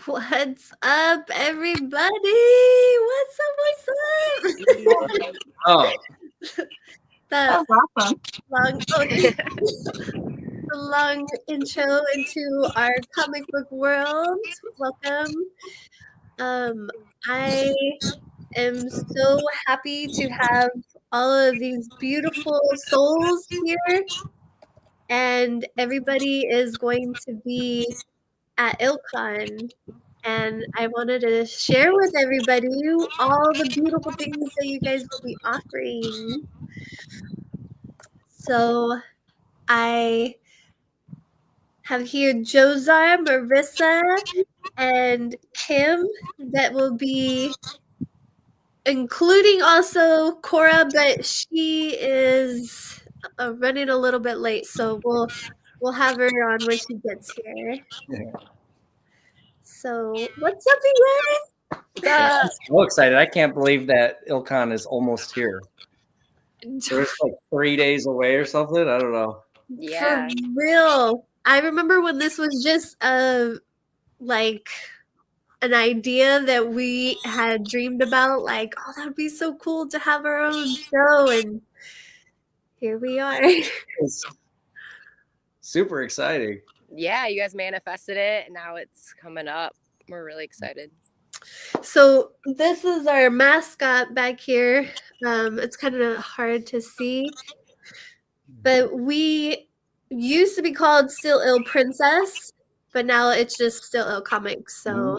What's up, everybody? What's up? Oh, The awesome. the long intro into our comic book world. Welcome. I am so happy to have all of these beautiful souls here, and everybody is going to be at Illcon. And I wanted to share with everybody all the beautiful things that you guys will be offering. So I have here Youzar, Marissa, and Kim that will be including also Cora, but she is running a little bit late, so we'll have her on when she gets here. yeah. So what's up, you guys? I'm so excited. I can't believe that Illcon is almost here. There's like 3 days away or something. I don't know. Yeah. For real. I remember when this was just like an idea that we had dreamed about, like, oh, that would be so cool to have our own show, and here we are. It's super exciting. Yeah, you guys manifested it, and now it's coming up. We're really excited. So this is our mascot back here. It's kind of hard to see, but we used to be called Still Ill Princess, but now it's just Still Ill Comics. So,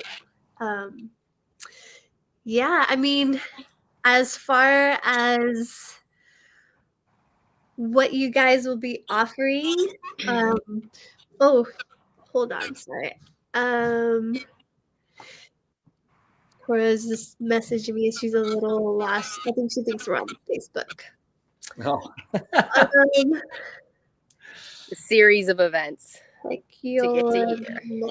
yeah, I mean, as far as what you guys will be offering, oh, hold on, sorry. Cora's just messaging me. She's a little lost. I think she thinks we're on Facebook. Oh. A series of events like to get to here.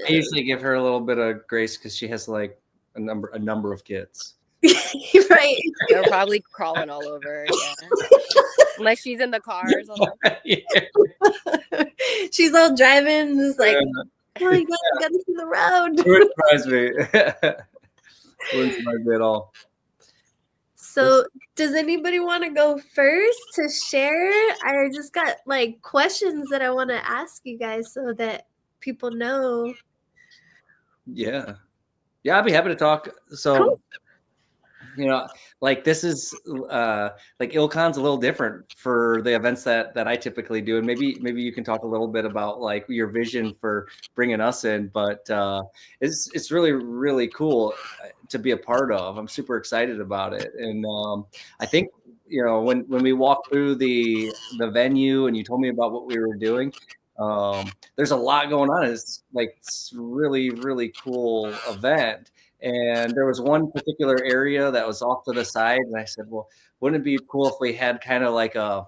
I usually give her a little bit of grace because she has like a number of kids. Right. They're probably crawling all over. Yeah. Unless she's in the car or something. Yeah. She's all driving, just like, oh my God, I gotta see the road. It wouldn't surprise me. Wouldn't surprise me at all. So does anybody want to go first to share? I just got like questions that I want to ask you guys so that people know. Yeah, I'd be happy to talk. So, cool. You know, like this is like Illcon's a little different for the events that I typically do, and maybe you can talk a little bit about like your vision for bringing us in. But it's really cool to be a part of. I'm super excited about it, and I think when we walked through the venue and you told me about what we were doing. There's a lot going on. It's really cool event. And there was one particular area that was off to the side. And I said, well, wouldn't it be cool if we had kind of like a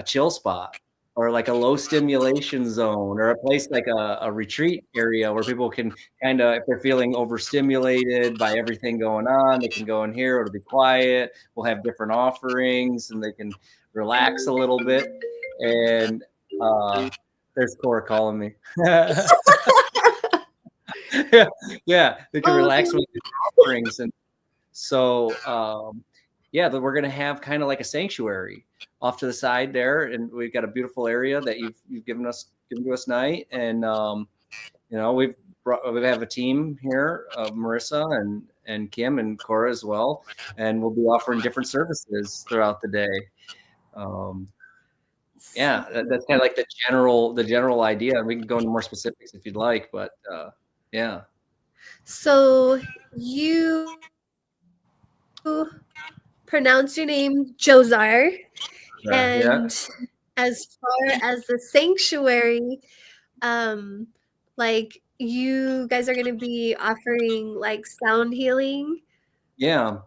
chill spot or like a low stimulation zone or a place like a retreat area where people can kind of, if they're feeling overstimulated by everything going on, they can go in here, it'll be quiet. We'll have different offerings and they can relax a little bit. And There's Cora calling me. Yeah, we can relax with the offerings. And so, we're going to have kind of like a sanctuary off to the side there. And we've got a beautiful area that you've given to us tonight. And, we have a team here, Marissa and Kim and Cora as well. And we'll be offering different services throughout the day. That's kind of like the general idea. We can go into more specifics if you'd like, but yeah. So you pronounce your name Youzar, and as far as the sanctuary, like you guys are going to be offering like sound healing. Yeah.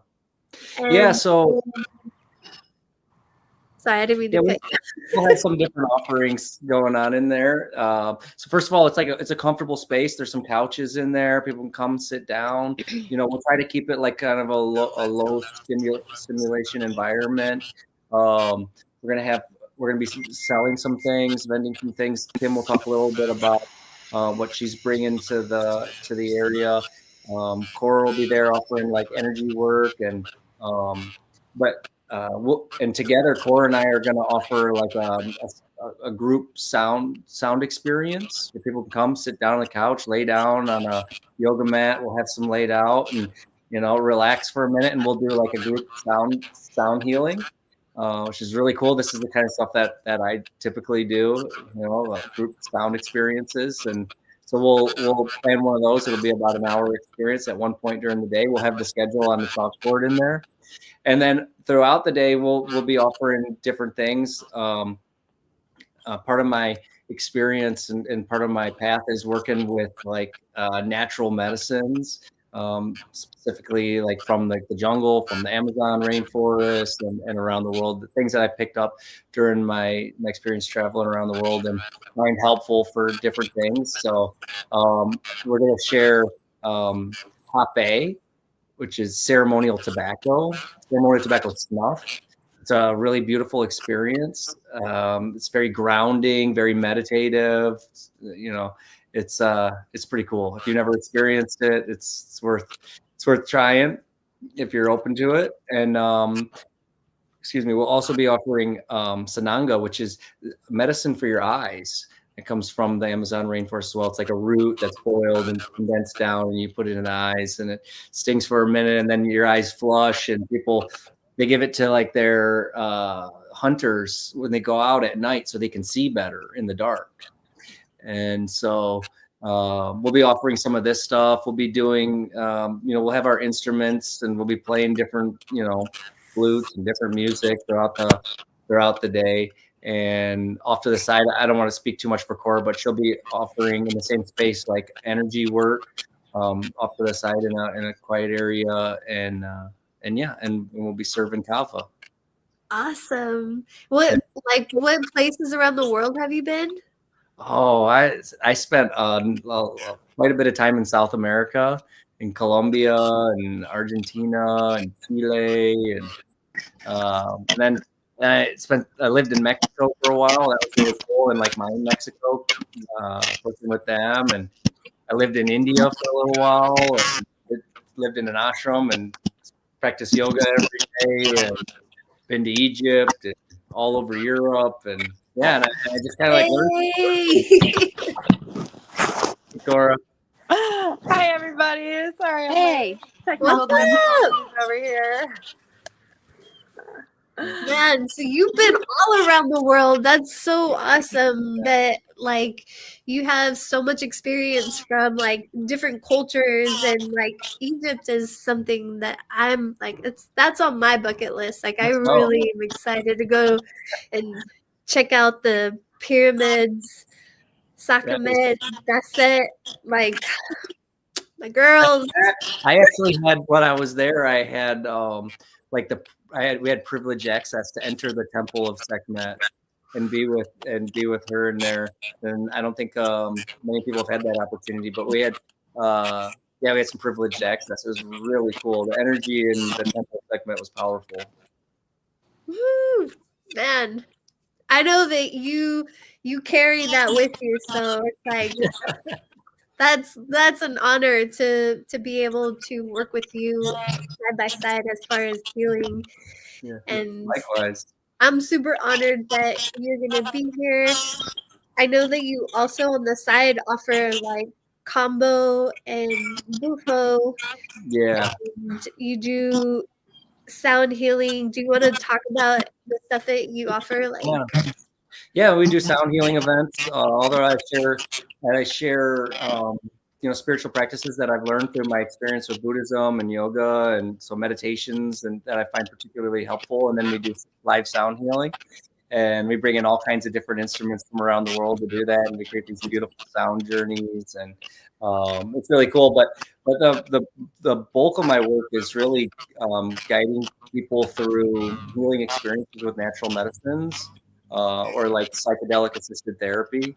And So sorry, I didn't mean to cut you. We'll have some different offerings going on in there. So first of all, it's a comfortable space. There's some couches in there. People can come sit down. We'll try to keep it like kind of a low stimulation environment. We're gonna be selling some things, vending some things. Kim will talk a little bit about what she's bringing to the area. Cora will be there offering like energy work and and together, Cora and I are going to offer like a group sound experience where people can come sit down on the couch, lay down on a yoga mat. We'll have some laid out and relax for a minute, and we'll do like a group sound healing, which is really cool. This is the kind of stuff that I typically do, group sound experiences, and so we'll plan one of those. It'll be about an hour experience at one point during the day. We'll have the schedule on the chalkboard in there. And then throughout the day, we'll be offering different things. Part of my experience and part of my path is working with like natural medicines, specifically like from the jungle, from the Amazon rainforest and around the world. The things that I picked up during my experience traveling around the world and find helpful for different things. So we're going to share Hape, which is ceremonial tobacco snuff. It's a really beautiful experience. It's very grounding, very meditative. It's pretty cool. If you've never experienced it, it's worth trying if you're open to it. And we'll also be offering Sananga, which is medicine for your eyes. It comes from the Amazon rainforest as well. It's like a root that's boiled and condensed down, and you put it in the eyes, and it stings for a minute, and then your eyes flush. And they give it to like their hunters when they go out at night, so they can see better in the dark. And so we'll be offering some of this stuff. We'll be doing, we'll have our instruments, and we'll be playing different, flutes and different music throughout the day. And off to the side, I don't want to speak too much for Cora, but she'll be offering in the same space like energy work off to the side in a quiet area, and we'll be serving Kava. Awesome. What places around the world have you been? Oh, I spent quite a bit of time in South America, in Colombia and Argentina and Chile, and then I lived in Mexico for a while. That was really cool, in like Mine, Mexico, working with them. And I lived in India for a little while. And lived in an ashram and practiced yoga every day. And been to Egypt and all over Europe. And and I just kind of like learned. Cora. Hi, everybody. Sorry. Hey. Technical difficulties over here. Man, so you've been all around the world. That's so awesome that like you have so much experience from like different cultures, and like Egypt is something that I'm like that's on my bucket list. Like I really am excited to go and check out the pyramids, Sakramet, that's it. Like my girls. I actually had, when I was there, I had we had privileged access to enter the temple of Sekhmet and be with her in there. And I don't think many people have had that opportunity, but we had we had some privileged access. It was really cool. The energy in the temple of Sekhmet was powerful. Woo, man. I know that you carry that with you, so it's like that's an honor to be able to work with you side by side as far as healing. Yeah. And Likewise. I'm super honored that you're gonna be here. I know that you also on the side offer like combo and bufo. Yeah. And you do sound healing. Do you want to talk about the stuff that you offer? Like, Yeah, we do sound healing events. Although I share spiritual practices that I've learned through my experience with Buddhism and yoga, and so meditations, and that I find particularly helpful. And then we do live sound healing, and we bring in all kinds of different instruments from around the world to do that, and we create these beautiful sound journeys, and it's really cool. But the bulk of my work is really guiding people through healing experiences with natural medicines. Or like psychedelic assisted therapy.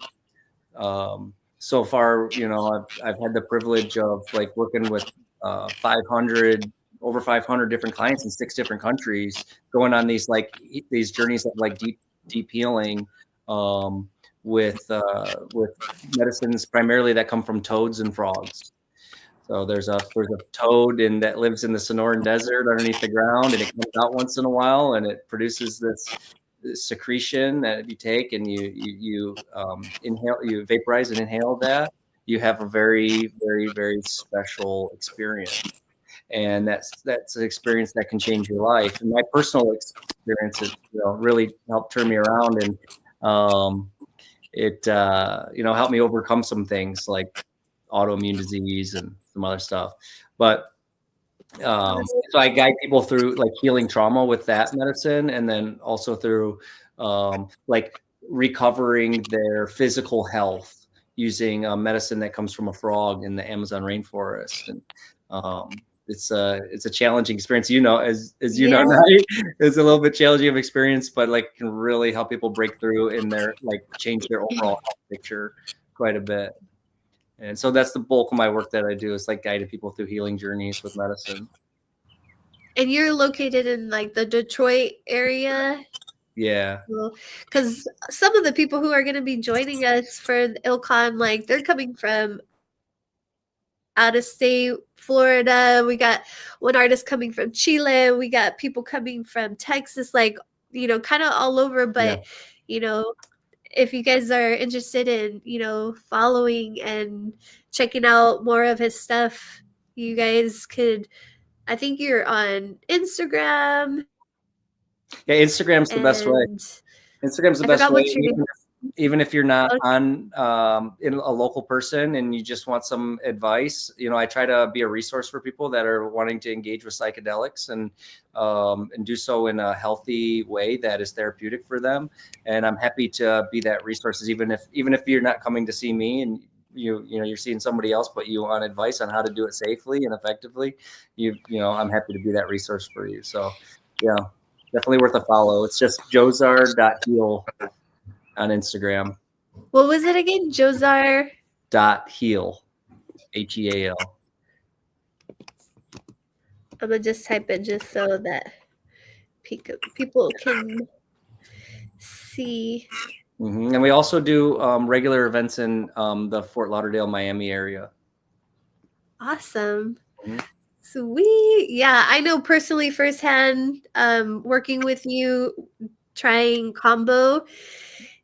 So far, I've had the privilege of like working with 500 different clients in 6 different countries, going on these journeys of like deep healing with medicines primarily that come from toads and frogs. So there's a toad that lives in the Sonoran Desert underneath the ground, and it comes out once in a while, and it produces this secretion that you take, and you inhale, you vaporize and inhale that. You have a very, very, very special experience, and that's an experience that can change your life. And my personal experience has really helped turn me around, and it helped me overcome some things like autoimmune disease and some other stuff. But so I guide people through like healing trauma with that medicine, and then also through like recovering their physical health using medicine that comes from a frog in the Amazon rainforest. And it's a challenging experience, as you know, Nai, it's a little bit challenging of experience, but like can really help people break through in their change their overall health picture quite a bit. And so that's the bulk of my work that I do, is like guiding people through healing journeys with medicine. And you're located in like the Detroit area? Yeah. Because some of the people who are going to be joining us for the Illcon, like they're coming from out of state, Florida. We got one artist coming from Chile. We got people coming from Texas, like, kind of all over. But, if you guys are interested in, following and checking out more of his stuff, you guys could, I think you're on Instagram. Yeah, Instagram's the best way. Instagram's the best way. Even if you're not in a local person and you just want some advice, I try to be a resource for people that are wanting to engage with psychedelics and do so in a healthy way that is therapeutic for them. And I'm happy to be that resource, even if you're not coming to see me and you're seeing somebody else, but you want advice on how to do it safely and effectively. I'm happy to be that resource for you. So yeah, definitely worth a follow. It's just JO-Sar.heal on Instagram. What was it again? JO-Sar .heal, HEAL. I'm gonna just type it just so that people can see. Mm-hmm. And we also do regular events in the Fort Lauderdale, Miami area. Awesome. Mm-hmm. Sweet. Yeah, I know personally firsthand, working with you, trying combo.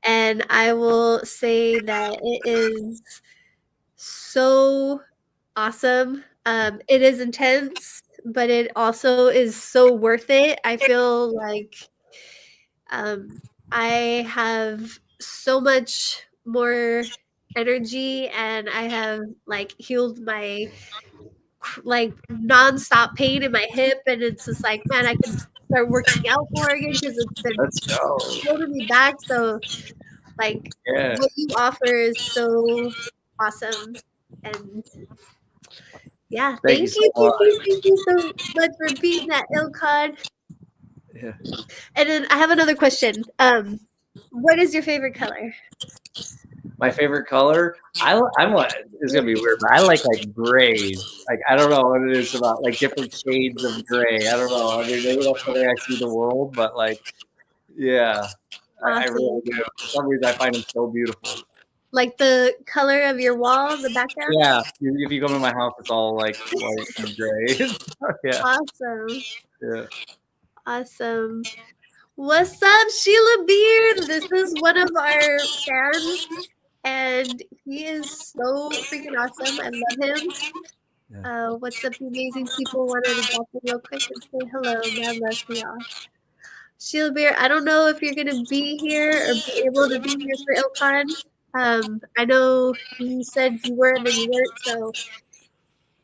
And I will say that it is so awesome. It is intense, but it also is so worth it. I feel like I have so much more energy, and I have like healed my like nonstop pain in my hip, and it's just like, man, I can start working out more again because it's been holding me back. So like what you offer is so awesome. And yeah, thank you so much for being at Illcon. Yeah. And then I have another question. What is your favorite color? My favorite color, it's gonna be weird, but I like grays. Like I don't know what it is about like different shades of gray. I don't know. I mean, maybe that's the way I see the world, but like, yeah. I really do. For some reason, I find them so beautiful. Like the color of your wall, the background? Yeah. If you come to my house, it's all like white and gray. Yeah. Awesome. Yeah. Awesome. What's up, Sheila Beard? This is one of our fans, and he is so freaking awesome. I love him. Yeah. What's up, you amazing people? Wanted to drop in real quick and say hello. God bless y'all. Sheila Beard, I don't know if you're going to be here or be able to be here for Illcon. I know you said you weren't and you weren't, so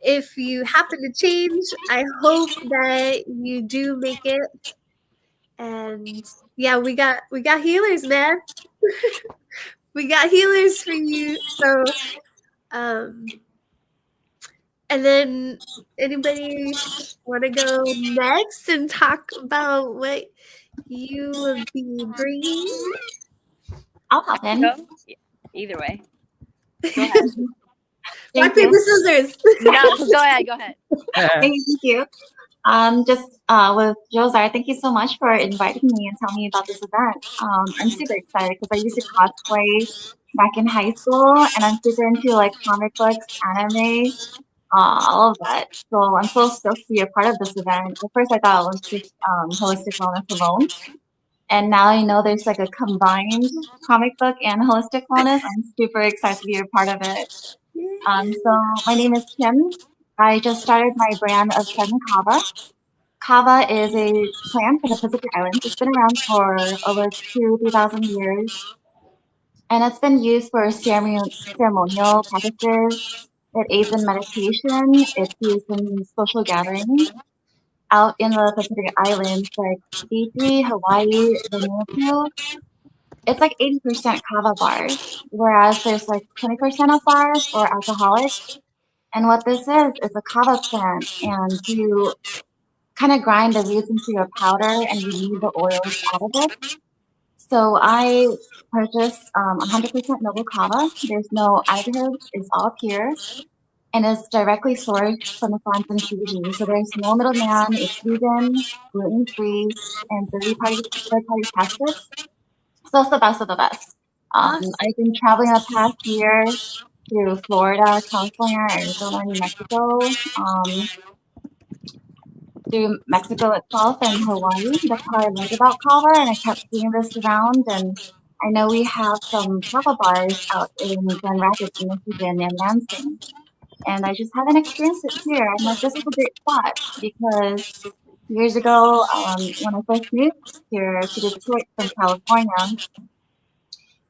if you happen to change, I hope that you do make it. And yeah, we got healers, man. We got healers for you. So and then anybody want to go next and talk about what you will be bringing? I'll hop in. Go. Either way. Go ahead. Rock, paper, scissors. No, go ahead. Go ahead. Thank you. Just with Youzar, thank you so much for inviting me and telling me about this event. I'm super excited because I used to cosplay back in high school, and I'm super into like comic books, anime, all of that. So I'm so stoked to be a part of this event. At first, I thought it was just holistic wellness alone, and now I know there's like a combined comic book and holistic wellness. I'm super excited to be a part of it. So my name is Kim. I just started my brand of Sun Kava. Kava is a plant for the Pacific Islands. It's been around for over 3,000 years, and it's been used for ceremonial practices. It aids in meditation. It's used in social gatherings out in the Pacific Islands, like Fiji, Hawaii, Vanuatu. It's like 80% kava bars, whereas there's like 20% of bars or alcoholic. And what this is a kava plant, and you kind of grind the roots into your powder and you leave the oils out of it. So I purchased 100% noble kava. There's no additives, it's all pure, and it's directly sourced from the farms in Fiji. So there's no middleman, it's vegan, gluten-free, and third-party tested. So it's the best of the best. I've been traveling the past year through Florida, California, Arizona, New Mexico, through Mexico itself and Hawaii. That's how I learned about kava, and I kept seeing this around. And I know we have some kava bars out in Grand Rapids, Michigan, and Lansing. And I just haven't experienced it here. I'm like, this is a great spot because years ago, when I first moved here to Detroit from California,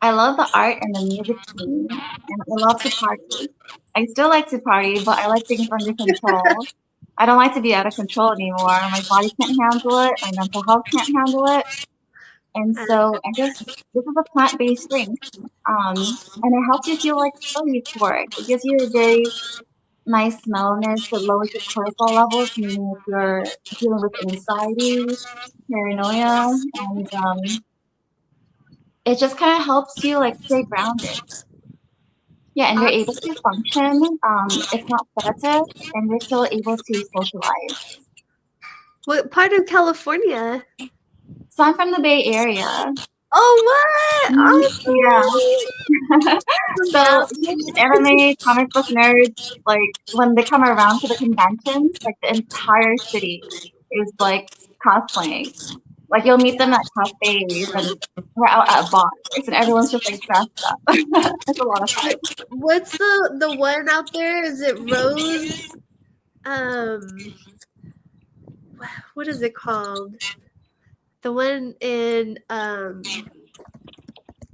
I love the art and the music scene, and I love to party. I still like to party, but I like things under control. I don't like to be out of control anymore. My body can't handle it. My mental health can't handle it. And so this is a plant-based drink, and it helps you feel like so euphoric. It gives you a very nice smelliness. It lowers your cortisol levels, meaning if you're dealing with anxiety, paranoia, and it just kind of helps you like stay grounded. Yeah, and you're able to function. It's not sedative, and you're still able to socialize. What part of California? So I'm from the Bay Area. Oh, what? Yeah. So huge anime comic book nerds, like when they come around to the conventions, like the entire city is like cosplaying. Like you'll meet them at cafes and we're out at bars and everyone's just like dressed up. It's a lot of fun. What's the one out there? Is it Rose? What is it called? The one in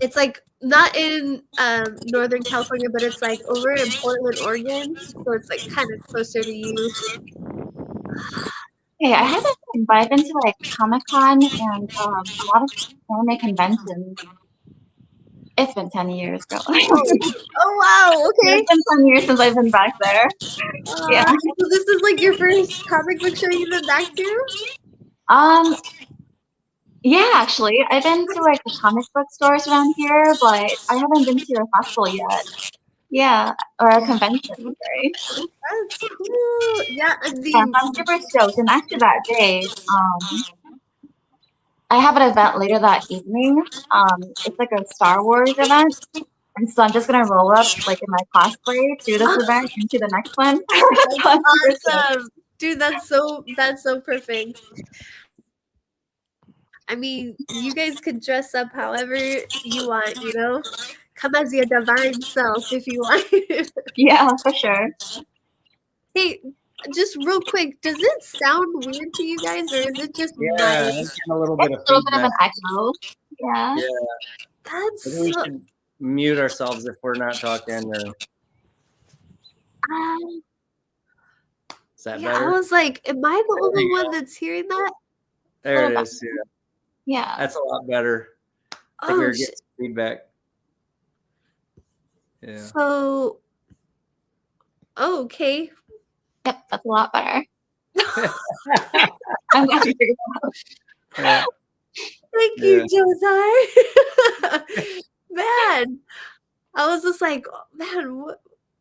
it's like not in Northern California, but it's like over in Portland, Oregon. So it's like kind of closer to you. Hey, I haven't been, but I've been to like Comic-Con and a lot of anime conventions. It's been 10 years, girl. Oh wow, okay. It's been 10 years since I've been back there. Yeah. So this is like your first comic book show you've been back to? Yeah, actually. I've been to like the comic book stores around here, but I haven't been to a festival yet. Yeah, or a convention, sorry. That's cool. Yeah, I'm super stoked. And actually that day, I have an event later that evening. It's like a Star Wars event. And so I'm just gonna roll up like in my cosplay through this event into the next one. So I'm super excited. Awesome. Dude, that's so perfect. I mean, you guys could dress up however you want, you know? Come as your divine self if you want. Yeah, for sure. Hey, just real quick, does it sound weird to you guys or is it just my Yeah, I'm getting a little bit It's of a little bit of feedback. an echo. Yeah. Yeah, that's maybe we so should mute ourselves if we're not talking. Or is that yeah, I better? was like, am I the There only you one go. that's hearing that? There Little it bit. is. Yeah, Yeah. that's a lot better. I think we Oh were getting shit. some feedback. Yeah. So okay. Yep, that's a lot better. I'm glad you figured it out. Yeah. Thank Yeah. you, Youzar. Man, I was just like, oh, man,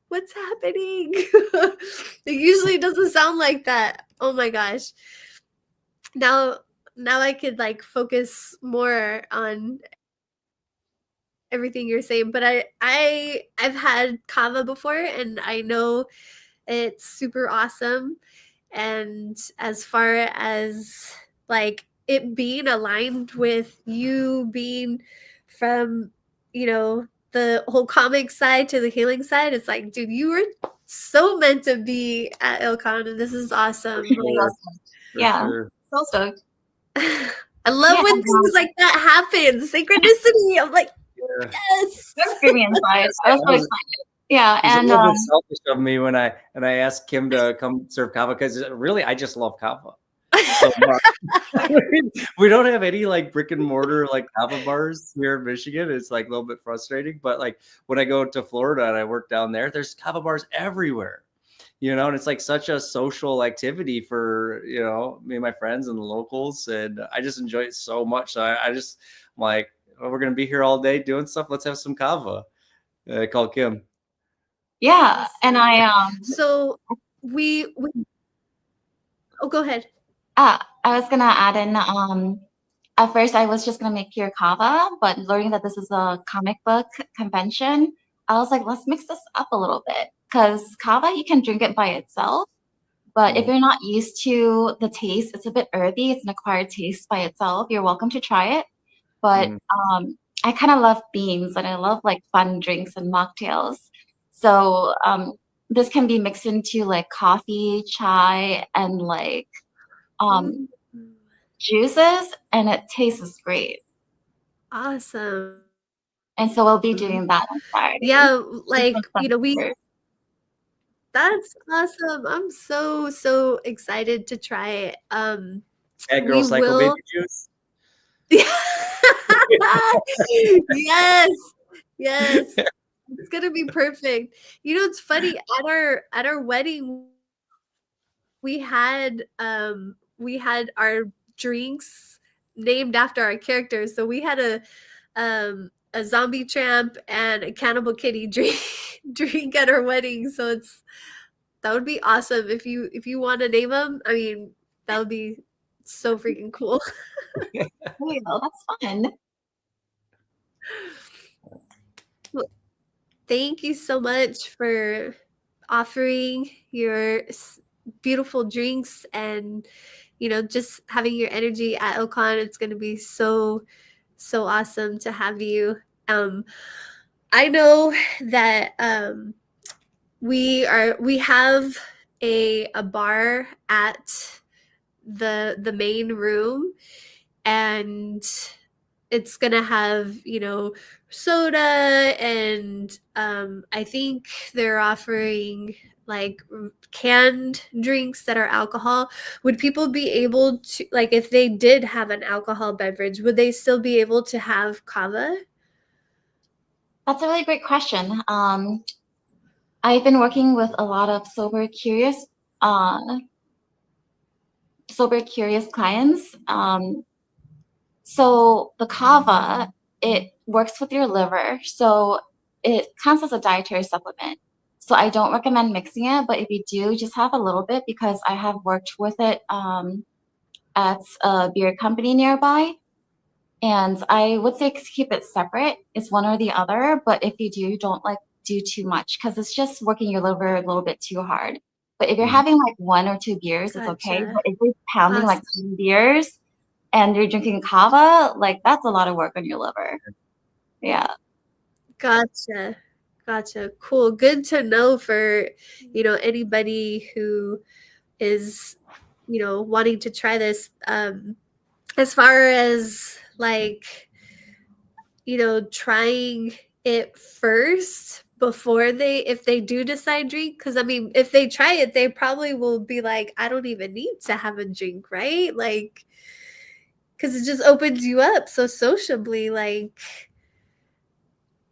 what's happening? It usually doesn't sound like that. Oh my gosh. Now I could like focus more on everything you're saying. But I've had Kava before and I know it's super awesome. And as far as like it being aligned with you being from, you know, the whole comic side to the healing side, it's like, dude, you were so meant to be at Illcon and this is awesome. For Like, sure. For Yeah. sure. So stoked. I love Yeah, when things like that happen. Synchronicity. I'm like, Yeah. yes. That was screaming inside. I was so excited. Yeah, It was and a little bit selfish of me when I asked Kim to come serve kava because really I just love kava so much. We don't have any like brick and mortar like kava bars here in Michigan. It's like a little bit frustrating, but like when I go to Florida and I work down there, there's kava bars everywhere. You know, and it's like such a social activity for, you know, me and my friends and the locals. And I just enjoy it so much. So I just, I'm like, oh, we're going to be here all day doing stuff. Let's have some kava. I call Kim. yeah, and I So we oh, go ahead. I was gonna add in at first I was just gonna make pure kava, but learning that this is a comic book convention, I was like, let's mix this up a little bit. Because kava you can drink it by itself, but if you're not used to the taste, it's a bit earthy, it's an acquired taste by itself. You're welcome to try it. But I kind of love beans and I love like fun drinks and mocktails. So this can be mixed into like coffee, chai, and like juices, and it tastes great. Awesome. And so we'll be doing that on Friday. Yeah, like, you know, flavors. that's awesome. I'm so excited to try it. That girl we cycle will baby juice. Yes. Yes. It's gonna be perfect. You know, it's funny, at our wedding, we had our drinks named after our characters. So we had a zombie tramp and a cannibal kitty drink at our wedding. So that would be awesome if you want to name them. I mean, that would be so freaking cool. Oh, that's fun. Well, thank you so much for offering your beautiful drinks and, you know, just having your energy at Illcon. It's going to be so awesome to have you. I know that we have a bar at the main room, and it's gonna have, you know, soda, and I think they're offering like canned drinks that are alcohol. Would people be able to, like, if they did have an alcohol beverage, would they still be able to have kava? That's a really great question. I've been working with a lot of sober curious clients. So the kava, it works with your liver. So it counts as a dietary supplement. So I don't recommend mixing it, but if you do, just have a little bit because I have worked with it at a beer company nearby. And I would say keep it separate. It's one or the other. But if you do, don't like do too much because it's just working your liver a little bit too hard. But if you're having like 1 or 2 beers, it's okay. Gotcha. But if you're pounding like Awesome. 10 beers and you're drinking kava, like that's a lot of work on your liver. Yeah. Gotcha. Cool. Good to know for, anybody who is, wanting to try this. As far as like, trying it first before if they do decide drink, because I mean, if they try it, they probably will be like, I don't even need to have a drink, right? Like, because it just opens you up so sociably, like.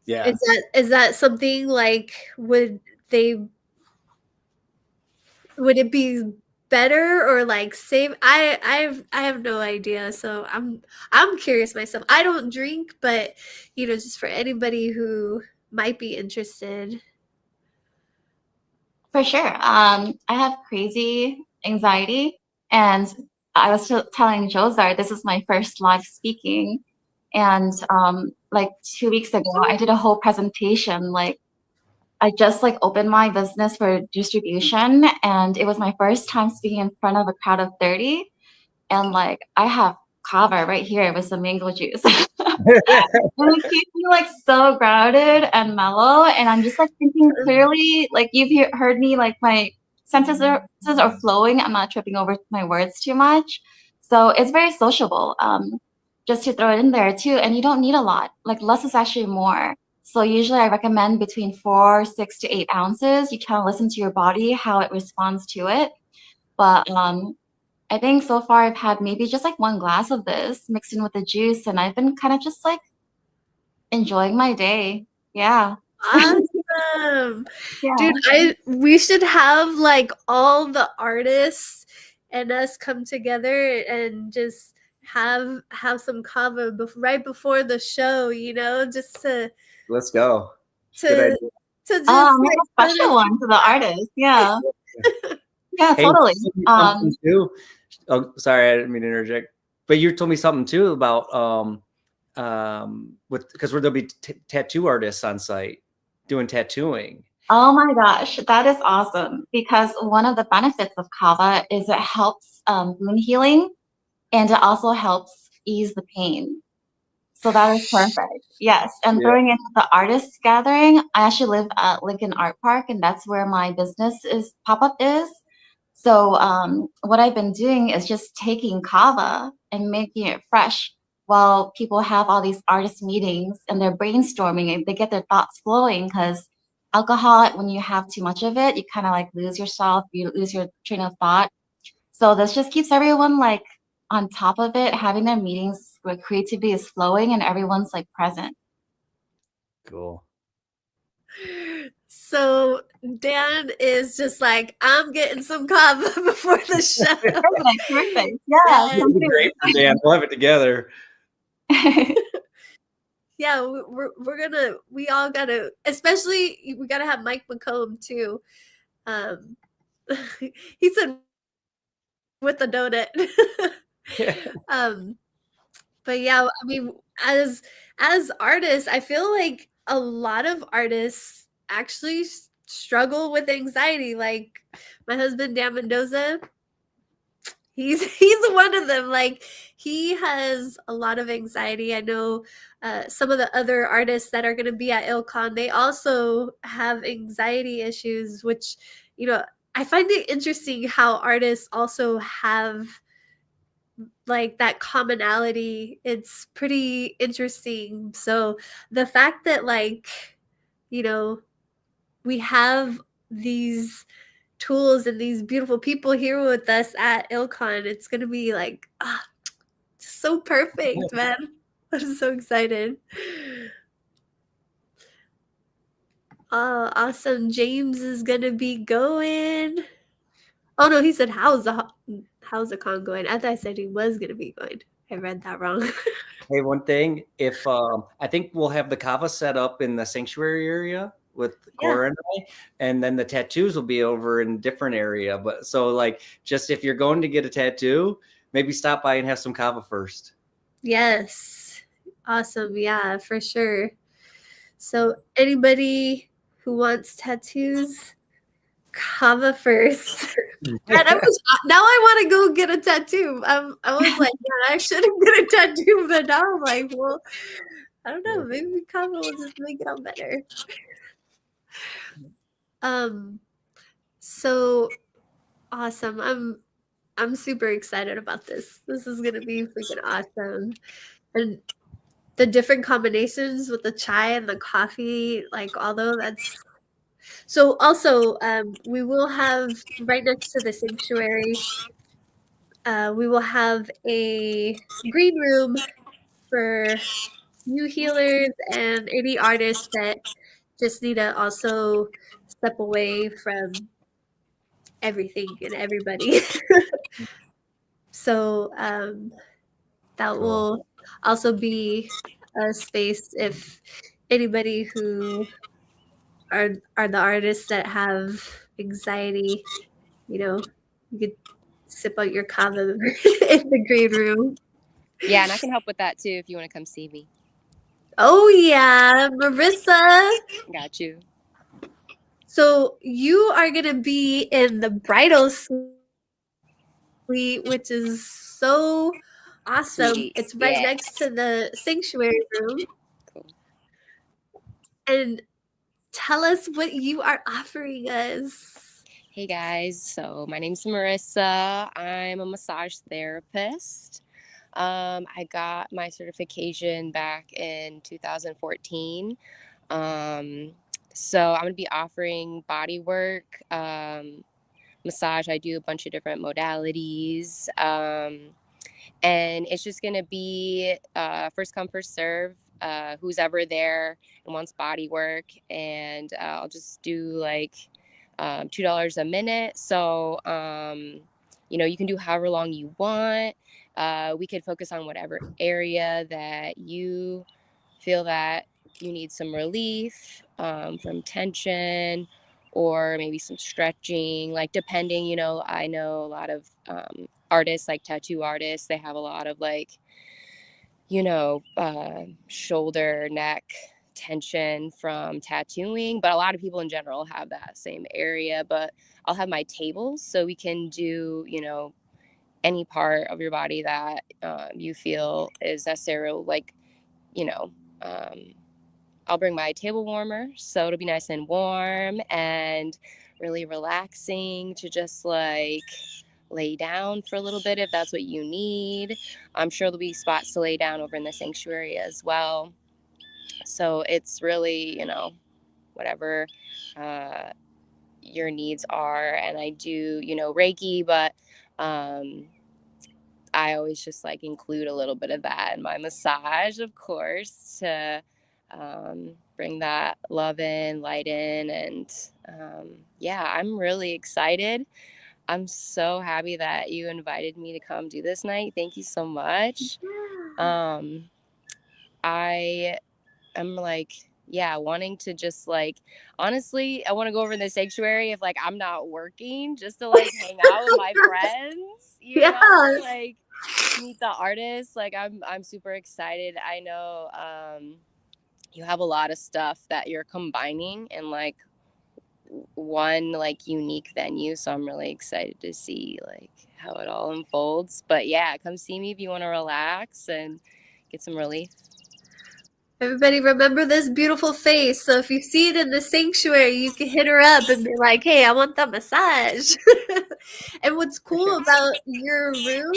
Yeah. Is that something like would it be better or like save? I have no idea, so I'm curious myself. I don't drink, but just for anybody who might be interested. For sure. I have crazy anxiety, and I was telling JO-Sar this is my first live speaking, and like 2 weeks ago, I did a whole presentation. Like, I just like opened my business for distribution, and it was my first time speaking in front of a crowd of 30, and like I have kava right here with some mango juice. And it keeps me like so grounded and mellow, and I'm just like thinking clearly. Like you've heard me, like my sentences are flowing. I'm not tripping over my words too much, so it's very sociable. Just to throw it in there too, and you don't need a lot. Like less is actually more. So usually I recommend between 4, 6 to 8 ounces. You kind of listen to your body how it responds to it, but I think so far I've had maybe just like 1 glass of this mixed in with the juice, and I've been kind of just like enjoying my day. Yeah. Awesome. Yeah. Dude, we should have like all the artists and us come together and just have some kava right before the show, just to Let's go. to Good idea. to just Make a special one to the artist. Yeah. Yeah, Hey, totally. something too. Oh, sorry, I didn't mean to interject. But you told me something too about because there'll be tattoo artists on site doing tattooing. Oh my gosh, that is awesome, because one of the benefits of kava is it helps wound healing, and it also helps ease the pain. So that is perfect. Yes. And throwing into the artist gathering, I actually live at Lincoln Art Park, and that's where my business pop-up is. So what I've been doing is just taking kava and making it fresh while people have all these artist meetings and they're brainstorming and they get their thoughts flowing, because alcohol, when you have too much of it, you kind of like lose yourself, you lose your train of thought. So this just keeps everyone like on top of it, having their meetings where creativity is flowing and everyone's like present. Cool. So Dan is just like, I'm getting some kava before the show. Perfect. Yeah. Great for Dan. We'll have it together. Yeah, we all gotta, especially we gotta have Mike McComb too. He said with the donut. But yeah, I mean, as artists, I feel like a lot of artists actually struggle with anxiety. Like my husband Dan Mendoza, he's one of them. Like he has a lot of anxiety. I know some of the other artists that are going to be at Illcon, they also have anxiety issues, which I find it interesting how artists also have like that commonality. It's pretty interesting. So the fact that like we have these tools and these beautiful people here with us at Illcon, it's gonna be like so perfect, man. I'm so excited. Awesome. James is gonna be going. Oh no, he said how's the con going? I thought I said he was gonna be going. I read that wrong. Hey, one thing, if I think we'll have the kava set up in the sanctuary area with Cora and I, and then the tattoos will be over in a different area. But so like, just if you're going to get a tattoo, maybe stop by and have some kava first. Yes. Awesome. Yeah, for sure. So anybody who wants tattoos, Kava first. And now I want to go get a tattoo. I was like, man, I shouldn't get a tattoo, but now I'm like, well, I don't know. Maybe Kava will just make it all better. So awesome. I'm super excited about this. This is gonna be freaking awesome. And the different combinations with the chai and the coffee, like although that's so also we will have right next to the sanctuary, we will have a green room for new healers and any artists that just need to also step away from everything and everybody. So that will also be a space if anybody who are the artists that have anxiety, you could sip out your kava in the green room. Yeah, and I can help with that too if you want to come see me. Oh yeah, Marissa. Got you. So you are gonna be in the bridal suite, which is so awesome. Sweet. It's right Yeah. next to the sanctuary room. Cool. And tell us what you are offering us. Hey guys, so my name's Marissa. I'm a massage therapist. I got my certification back in 2014. So I'm going to be offering body work, massage. I do a bunch of different modalities. And it's just going to be first come, first serve. Who's ever there and wants body work. And I'll just do like $2 a minute. So, you can do however long you want. We could focus on whatever area that you feel that you need some relief from tension or maybe some stretching, like depending, I know a lot of artists, like tattoo artists, they have a lot of like, shoulder, neck tension from tattooing, but a lot of people in general have that same area. But I'll have my tables so we can do, any part of your body that you feel is necessary. Like, I'll bring my table warmer, so it'll be nice and warm and really relaxing to just like lay down for a little bit if that's what you need. I'm sure there'll be spots to lay down over in the sanctuary as well. So it's really, whatever your needs are. And I do, Reiki, but I always just like include a little bit of that in my massage, of course, to bring that love in, light in. And I'm really excited. I'm so happy that you invited me to come do this night. Thank you so much. I am like, wanting to just like, honestly, I want to go over in the sanctuary if like I'm not working, just to like hang out with my friends, know, like meet the artists. Like I'm super excited. I know you have a lot of stuff that you're combining in like one like unique venue, so I'm really excited to see like how it all unfolds. But yeah, come see me if you want to relax and get some relief. Everybody remember this beautiful face. So if you see it in the sanctuary, you can hit her up and be like, hey, I want that massage. And what's cool about your room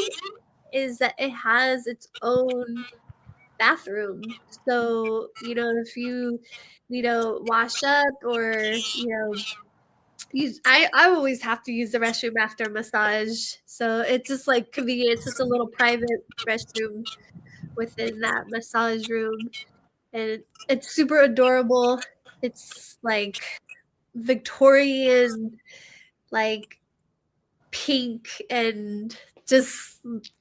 is that it has its own bathroom. So, if you, wash up or, I always have to use the restroom after massage. So it's just like convenient. It's just a little private restroom within that massage room. And it's super adorable. It's like Victorian, like pink and just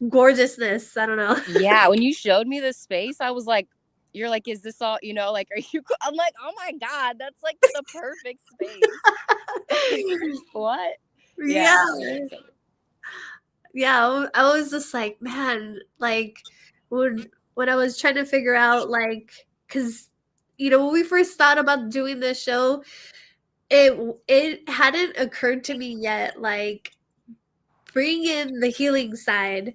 gorgeousness. I don't know. Yeah, when you showed me the space, I was like, you're like, is this all, like, are you, I'm like, oh my God, that's like the perfect space. What? Yeah. Yeah, I was just like, man, like when when I was trying to figure out, like, because, when we first thought about doing this show, it hadn't occurred to me yet, like, bring in the healing side.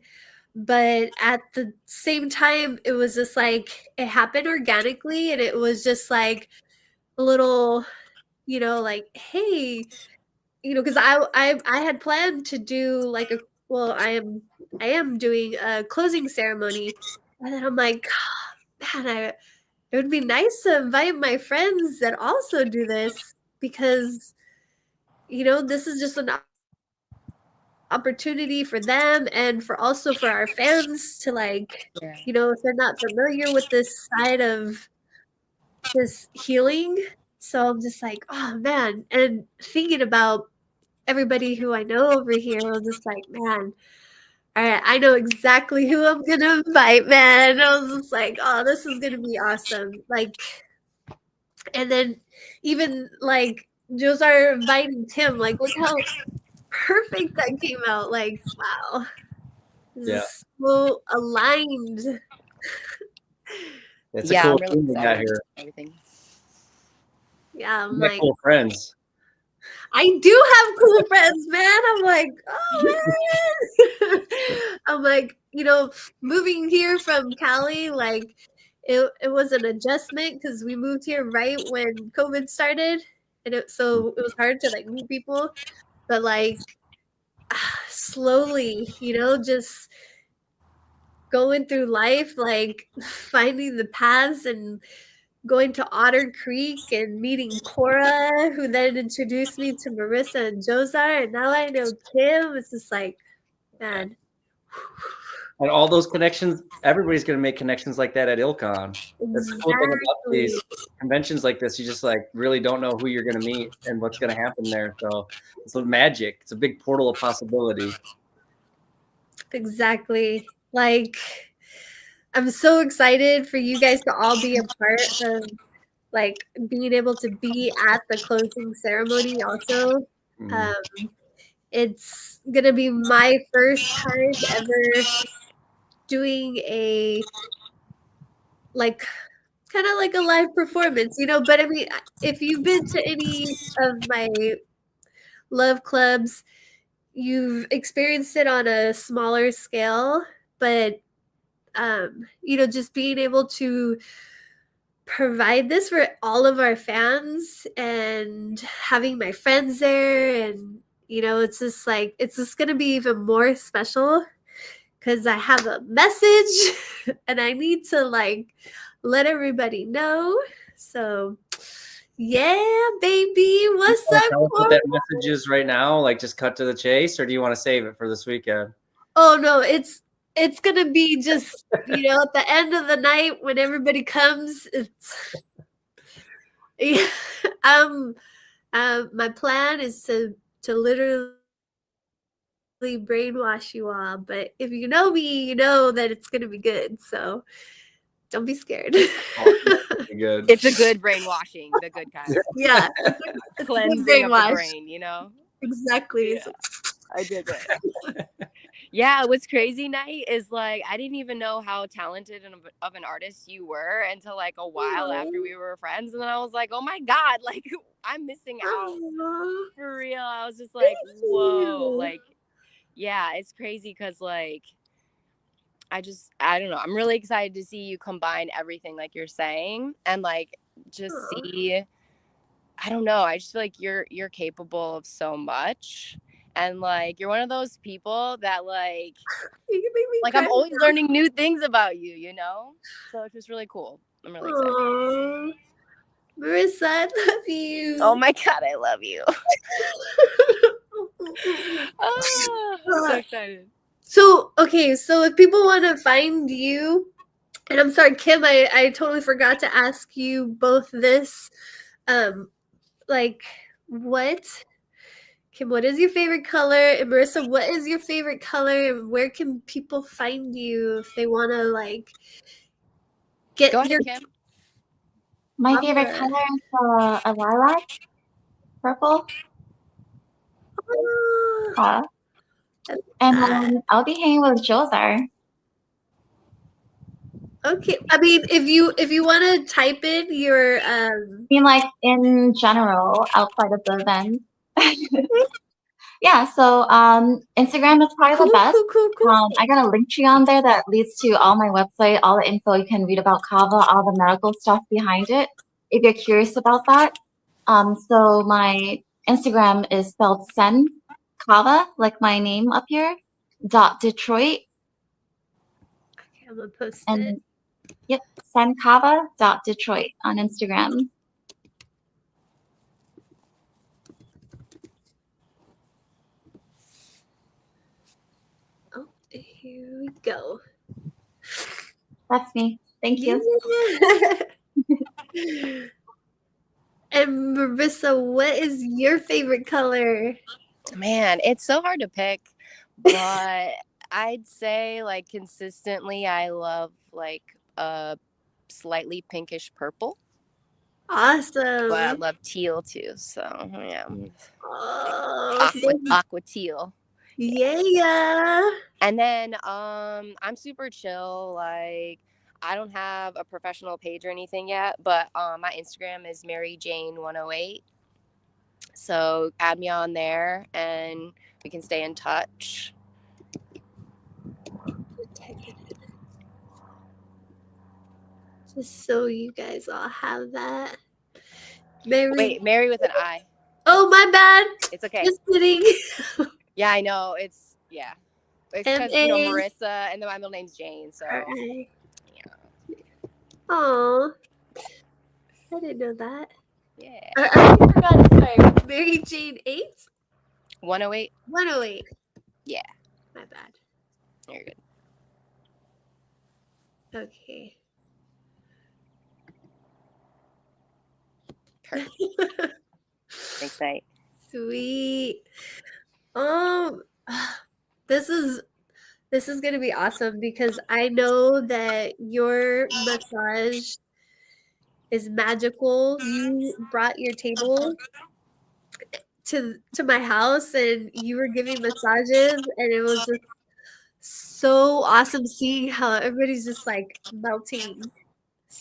But at the same time, it was just like, it happened organically, and it was just like a little, like, hey, because I had planned to do like I am doing a closing ceremony, and then I'm like, man, it would be nice to invite my friends that also do this, because this is just an opportunity for them, and for our fans to, like, Yeah. if they're not familiar with this side of this healing. So I'm just like, oh man, and thinking about everybody who I know over here, I was just like, man, all right, I know exactly who I'm gonna invite, man. And I was just like, oh, this is gonna be awesome. Like, and then even like Youzar inviting Tim, like, look how perfect that came out. Like, wow, this Yeah. is so aligned. It's Yeah, a cool I'm really team we got excited here. for everything. Yeah, I'm We got like, cool friends. I do have cool friends, man. I'm like, oh man. I'm like, moving here from Cali, like it was an adjustment because we moved here right when COVID started. And so it was hard to like meet people. But like slowly, just going through life, like finding the paths and going to Otter Creek and meeting Cora, who then introduced me to Marissa and Youzar, and now I know Kim. It's just like, man. And all those connections, everybody's going to make connections like that at Illcon. That's the cool thing about these conventions like this. You just like really don't know who you're going to meet and what's going to happen there. So it's a magic. It's a big portal of possibility. Exactly. Like, I'm so excited for you guys to all be a part of like being able to be at the closing ceremony also. It's gonna be my first time ever doing a like kind of like a live performance, but I mean, if you've been to any of my love clubs, you've experienced it on a smaller scale, but just being able to provide this for all of our fans and having my friends there, and it's just like, it's just gonna be even more special because I have a message and I need to like let everybody know. So yeah, baby, what's up? Tell us what that message is right now. Like, just cut to the chase, or do you want to save it for this weekend? Oh no, it's gonna be just at the end of the night when everybody comes. It's my plan is to literally brainwash you all, but if you know me, you know that it's gonna be good. So don't be scared. Good. It's a good brainwashing, the good kind. Yeah, it's cleansing of the brain, Exactly. Yeah, I dig it. Yeah, what's crazy, Night, is like I didn't even know how talented of an artist you were until like a while after we were friends, and then I was like, oh my god, like I'm missing out for real. I was just like, whoa, like yeah, it's crazy because like I don't know. I'm really excited to see you combine everything like you're saying and like just see. I don't know. I just feel like you're capable of so much. And like you're one of those people that like I'm always learning new things about you, So it's just really cool. I'm really excited. Marissa, I love you. Oh my god, I love you. I'm so excited. So okay, so if people want to find you, and I'm sorry, Kim, I totally forgot to ask you both this. Like, Kim, what is your favorite color? And Marissa, what is your favorite color? And where can people find you if they want to like get Go ahead, your Kim. My favorite color is a lilac, purple. And I'll be hanging with Youzar. Okay. I mean, if you want to type in your I mean, like in general, outside of the event. Yeah, so Instagram is probably the best. cool. I got a link tree on there that leads to all my website, all the info you can read about Kava, all the medical stuff behind it, if you're curious about that. So my Instagram is spelled Sen Kava, like my name up here, .Detroit, Okay, I'm gonna post it. and yep, senkava.detroit on Instagram. Oh, here we go. That's me. Thank you. Yeah. And Marissa, what is your favorite color? Man, it's so hard to pick, but I'd say like consistently I love like a slightly pinkish purple, but I Awesome. love teal too. So yeah, Oh, aqua teal. yeah. And then I'm super chill. Like I don't have a professional page or anything yet, but my Instagram is MaryJane108. So add me on there and we can stay in touch. Just so you guys all have that. Mary. Wait, Mary with an I. Oh, my bad. It's okay. Just kidding. Yeah, I know. It's because Marissa, and then my middle name's Jane. So R-I. yeah. Aw. I didn't know that. Yeah. I forgot. Sorry. Mary Jane 8? 108. 108. Yeah. My bad. You're good. Okay. Perfect. Thanks, mate. Sweet. This is gonna be awesome because I know that your massage is magical. You brought your table to my house and you were giving massages and it was just so awesome seeing how everybody's just like melting.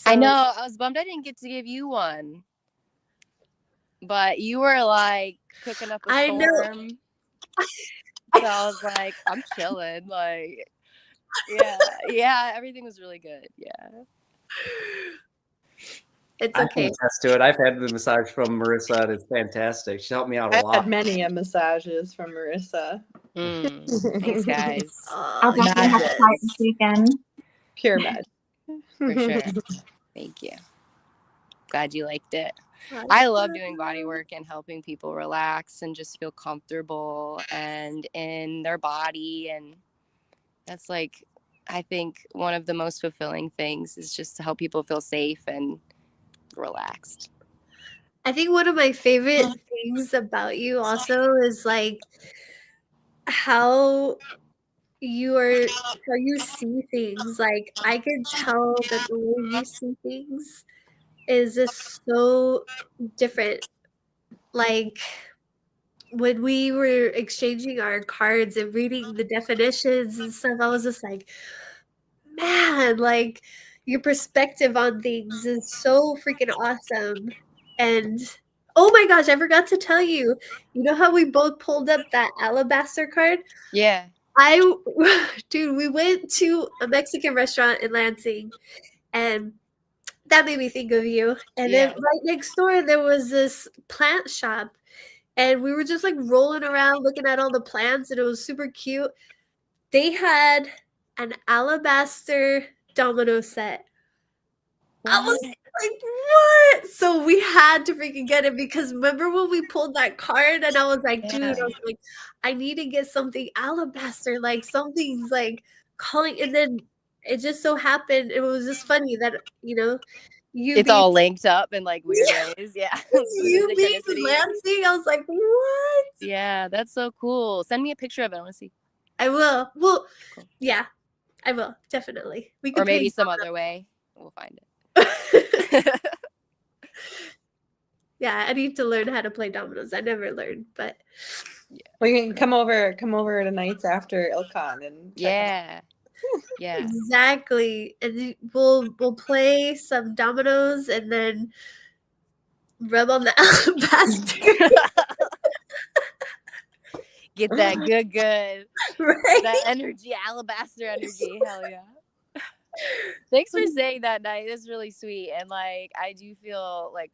I know. I was bummed I didn't get to give you one. But you were like cooking up a storm. I know. So I was like, I'm chilling. Like, yeah, everything was really good. Yeah. It's I okay. can attest to it. I've had the massage from Marissa, and it's fantastic. She helped me out a lot. I've had many massages from Marissa. Thanks, guys. I'll definitely have to try it this weekend. Pure med. For sure. Thank you. Glad you liked it. I love doing body work and helping people relax and just feel comfortable and in their body. And that's like, I think one of the most fulfilling things is just to help people feel safe and relaxed. I think one of my favorite things about you also is like how you see things. Like I could tell that the way you see things is just so different. Like when we were exchanging our cards and reading the definitions and stuff, I was just like, man, like your perspective on things is so freaking awesome. And oh my gosh, I forgot to tell you. You know how we both pulled up that alabaster card? Yeah. Dude, we went to a Mexican restaurant in Lansing and that made me think of you. And then right next door, there was this plant shop. And we were just like rolling around looking at all the plants, and it was super cute. They had an alabaster domino set. What? I was like, what? So we had to freaking get it because remember when we pulled that card and I was like, dude, I was like, I need to get something alabaster, like something's like calling. And then it just so happened, it was just funny that, it's all linked up in like weird ways. Yeah. You being Lansing, I was like, what? Yeah, that's so cool. Send me a picture of it. I want to see. I will. Well, cool. Yeah, I will. Definitely. We can, or maybe some other way. We'll find it. Yeah, I need to learn how to play dominoes. I never learned, but yeah. Well, you can come over to nights after Illcon and yeah. Yeah. Exactly. And we'll play some dominoes and then rub on the alabaster. Get that good. Right? That energy, alabaster energy. Hell yeah. Thanks for saying that, Night. That's really sweet. And like, I do feel like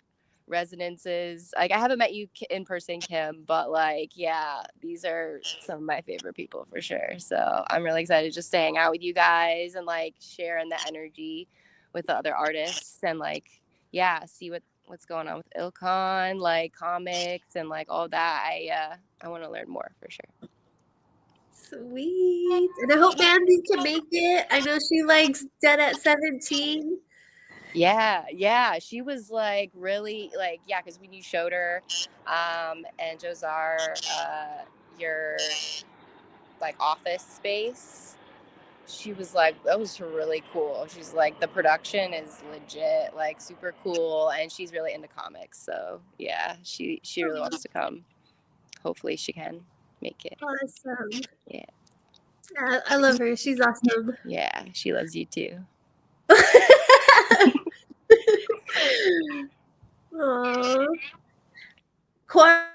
resonances. Like, I haven't met you in person, Kim, but like, yeah, these are some of my favorite people for sure. So I'm really excited just to hang out with you guys and like sharing the energy with the other artists and like, yeah, see what's going on with Illcon, like comics and like all that. I want to learn more for sure. Sweet. And I hope Mandy can make it. I know she likes Dead at 17. Yeah, she was like really like, yeah, because when you showed her and Youzar your like office space, she was like, that was really cool. She's like, the production is legit, like super cool, and she's really into comics. So yeah, she really wants to come. Hopefully she can make it. Awesome. Yeah. I love her. She's awesome. Yeah, she loves you too. Aww. Cora,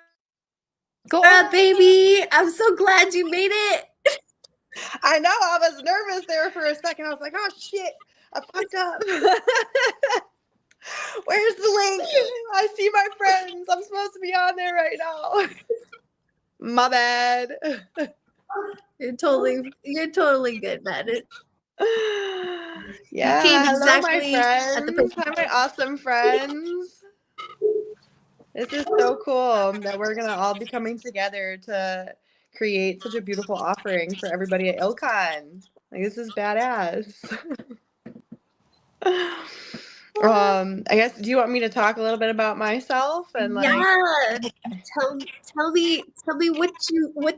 Cora, baby, I'm so glad you made it. I know, I was nervous there for a second. I was like, oh shit, I fucked up. Where's the link? I see my friends. I'm supposed to be on there right now. My bad. You're totally good, man. Yeah, came hello, my exactly at the friends. Hi, my awesome friends. This is so cool that we're gonna all be coming together to create such a beautiful offering for everybody at Illcon. Like, this is badass. I guess, do you want me to talk a little bit about myself and like? Yeah. Tell me what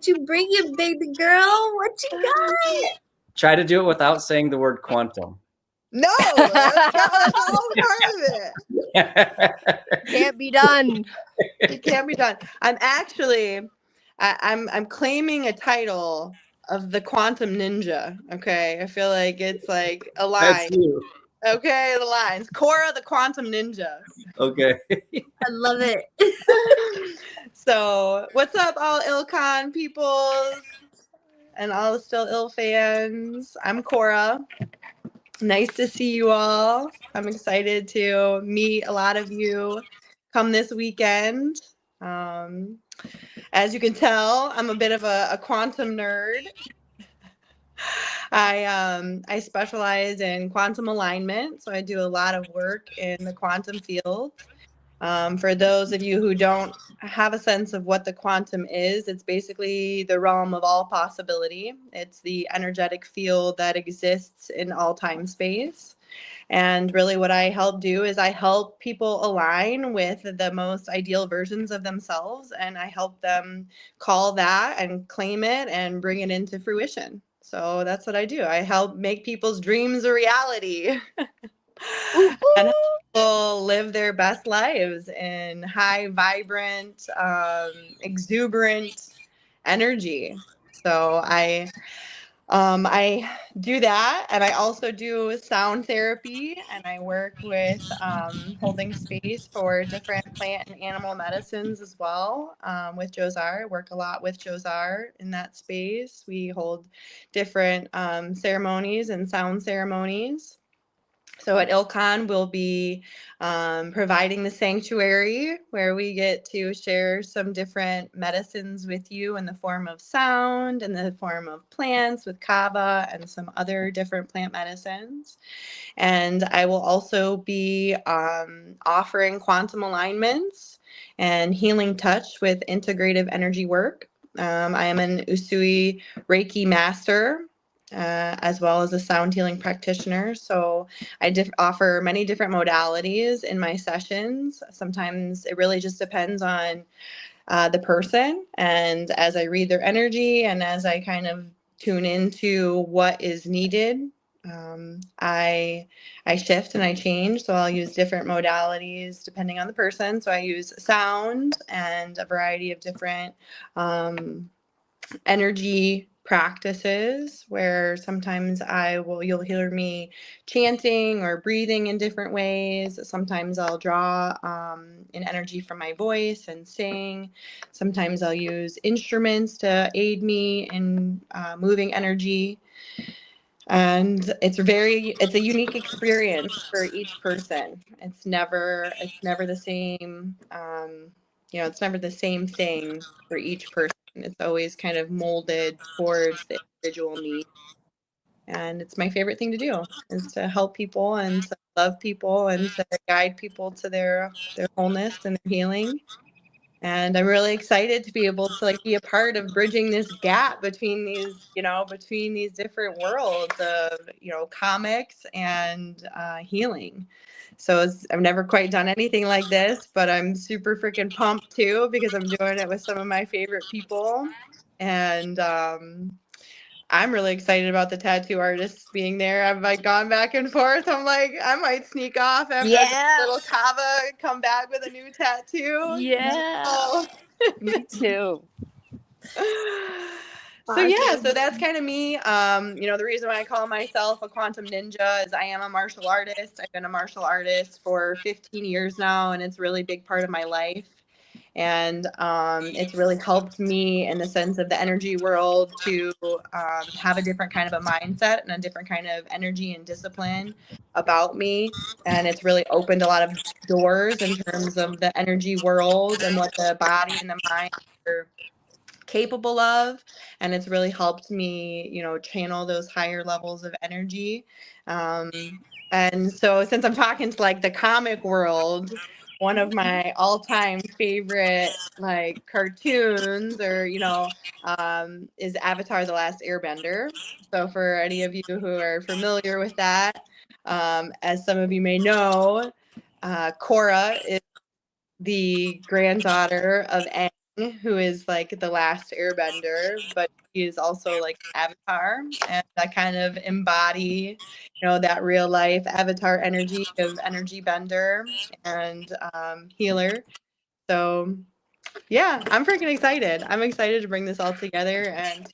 you bringing, baby girl? What you got? Try to do it without saying the word quantum. No, that's all part of it. can't be done. It can't be done. I'm actually, I'm claiming a title of the Quantum Ninja. Okay, I feel like it's like a line. That's you. Okay, the lines. Cora, the Quantum Ninja. Okay. I love it. So, what's up, all Illcon peoples and all the Still Ill fans? I'm Cora. Nice to see you all. I'm excited to meet a lot of you come this weekend. As you can tell, I'm a bit of a quantum nerd. I specialize in quantum alignment, so I do a lot of work in the quantum field. For those of you who don't have a sense of what the quantum is, it's basically the realm of all possibility. It's the energetic field that exists in all time space. And really what I help do is I help people align with the most ideal versions of themselves, and I help them call that and claim it and bring it into fruition. So that's what I do. I help make people's dreams a reality. And help people live their best lives in high, vibrant, exuberant energy. So I do that, and I also do sound therapy, and I work with holding space for different plant and animal medicines as well. With JO-Sar, I work a lot with JO-Sar in that space. We hold different ceremonies and sound ceremonies. So at Illcon, we'll be providing the sanctuary where we get to share some different medicines with you in the form of sound, in the form of plants with Kava and some other different plant medicines. And I will also be offering quantum alignments and healing touch with integrative energy work. I am an Usui Reiki master, as well as a sound healing practitioner. So I offer many different modalities in my sessions. Sometimes it really just depends on the person. And as I read their energy and as I kind of tune into what is needed, I shift and I change. So I'll use different modalities depending on the person. So I use sound and a variety of different energy practices where sometimes you'll hear me chanting or breathing in different ways. Sometimes I'll draw an energy from my voice and sing. Sometimes I'll use instruments to aid me in moving energy. And it's a unique experience for each person. It's never the same. It's never the same thing for each person. It's always kind of molded towards the individual needs. And it's my favorite thing to do, is to help people and to love people and to guide people to their wholeness and their healing. And I'm really excited to be able to be a part of bridging this gap between these different worlds of, comics and healing. So I've never quite done anything like this, but I'm super freaking pumped too, because I'm doing it with some of my favorite people. And I'm really excited about the tattoo artists being there. I've gone back and forth. I'm like, I might sneak off after this little Kava, come back with a new tattoo. Yeah. Oh. Me too. So that's kind of me. The reason why I call myself a quantum ninja is I am a martial artist. I've been a martial artist for 15 years now, and it's a really big part of my life. And it's really helped me in the sense of the energy world to have a different kind of a mindset and a different kind of energy and discipline about me. And it's really opened a lot of doors in terms of the energy world and what the body and the mind are capable of. And it's really helped me, channel those higher levels of energy. And so since I'm talking to the comic world, one of my all-time favorite cartoons is Avatar: The Last Airbender. So for any of you who are familiar with that, as some of you may know, Cora is the granddaughter of Aang, who is the last airbender, but he is also Avatar, and I kind of embody that real life Avatar energy of energy bender and healer. So yeah, I'm freaking excited. I'm excited to bring this all together and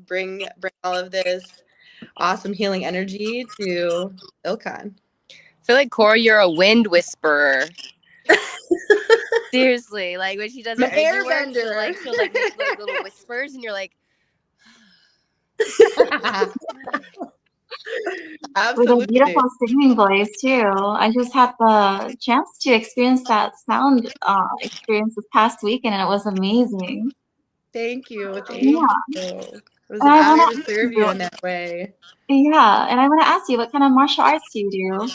bring all of this awesome healing energy to Illcon. I feel like, Cora, you're a wind whisperer. Seriously, when she does her energy work, she'll make little whispers, and you're like, absolutely. With a beautiful singing voice too. I just had the chance to experience that sound experience this past weekend, and it was amazing. Thank you. Thank Yeah. you. It was And an I want honor to to ask serve you, you in that way. yeah, and I want to ask you, what kind of martial arts do you do?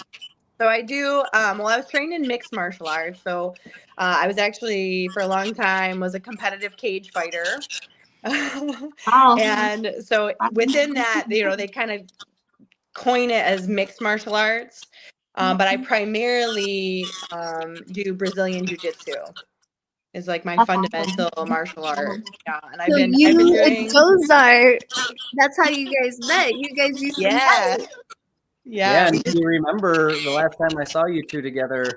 So I do, I was trained in mixed martial arts. So I was actually, for a long time, was a competitive cage fighter. Wow. And so within that, they kind of coin it as mixed martial arts. But I primarily do Brazilian jiu-jitsu. Is my That's fundamental awesome. martial art. Yeah. And I've So been you doing and Youzar, that's how you guys met. You guys used to yeah. fight. Yeah, and if you remember the last time I saw you two together,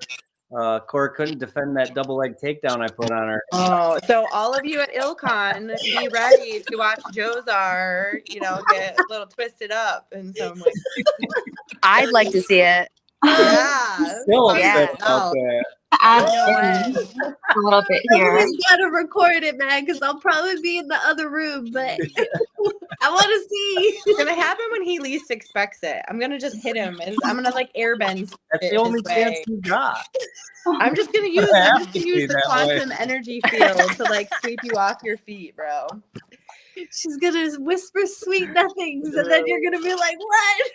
Cora couldn't defend that double leg takedown I put on her. Oh, so all of you at Illcon, be ready to watch JO-Sar, get a little twisted up in some way. I'd like to see it. Yeah. Still Yeah. about that. Add You know in what? a little bit here. Somebody's got to record it, man, because I'll probably be in the other room, but I want to see. It's gonna happen when he least expects it. I'm gonna just hit him. I'm gonna airbend. That's the only chance you got. I'm just gonna use the that quantum energy field to sweep you off your feet, bro. She's gonna whisper sweet nothings, and then you're gonna be like, "What?"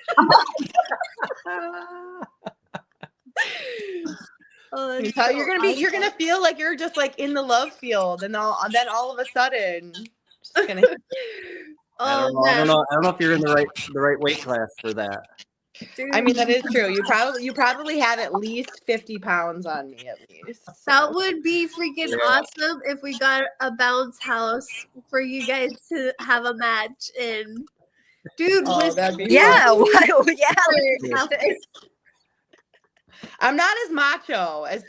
Oh, You that's tell so you're gonna feel like you're just in the love field, and then all of a sudden, just gonna. I don't know if you're in the right weight class for that. Dude, I mean, that is true. You probably have at least 50 pounds on me, at least. So. that would be freaking awesome if we got a bounce house for you guys to have a match in. Dude, that'd be yeah, fun. yeah. I'm not as macho as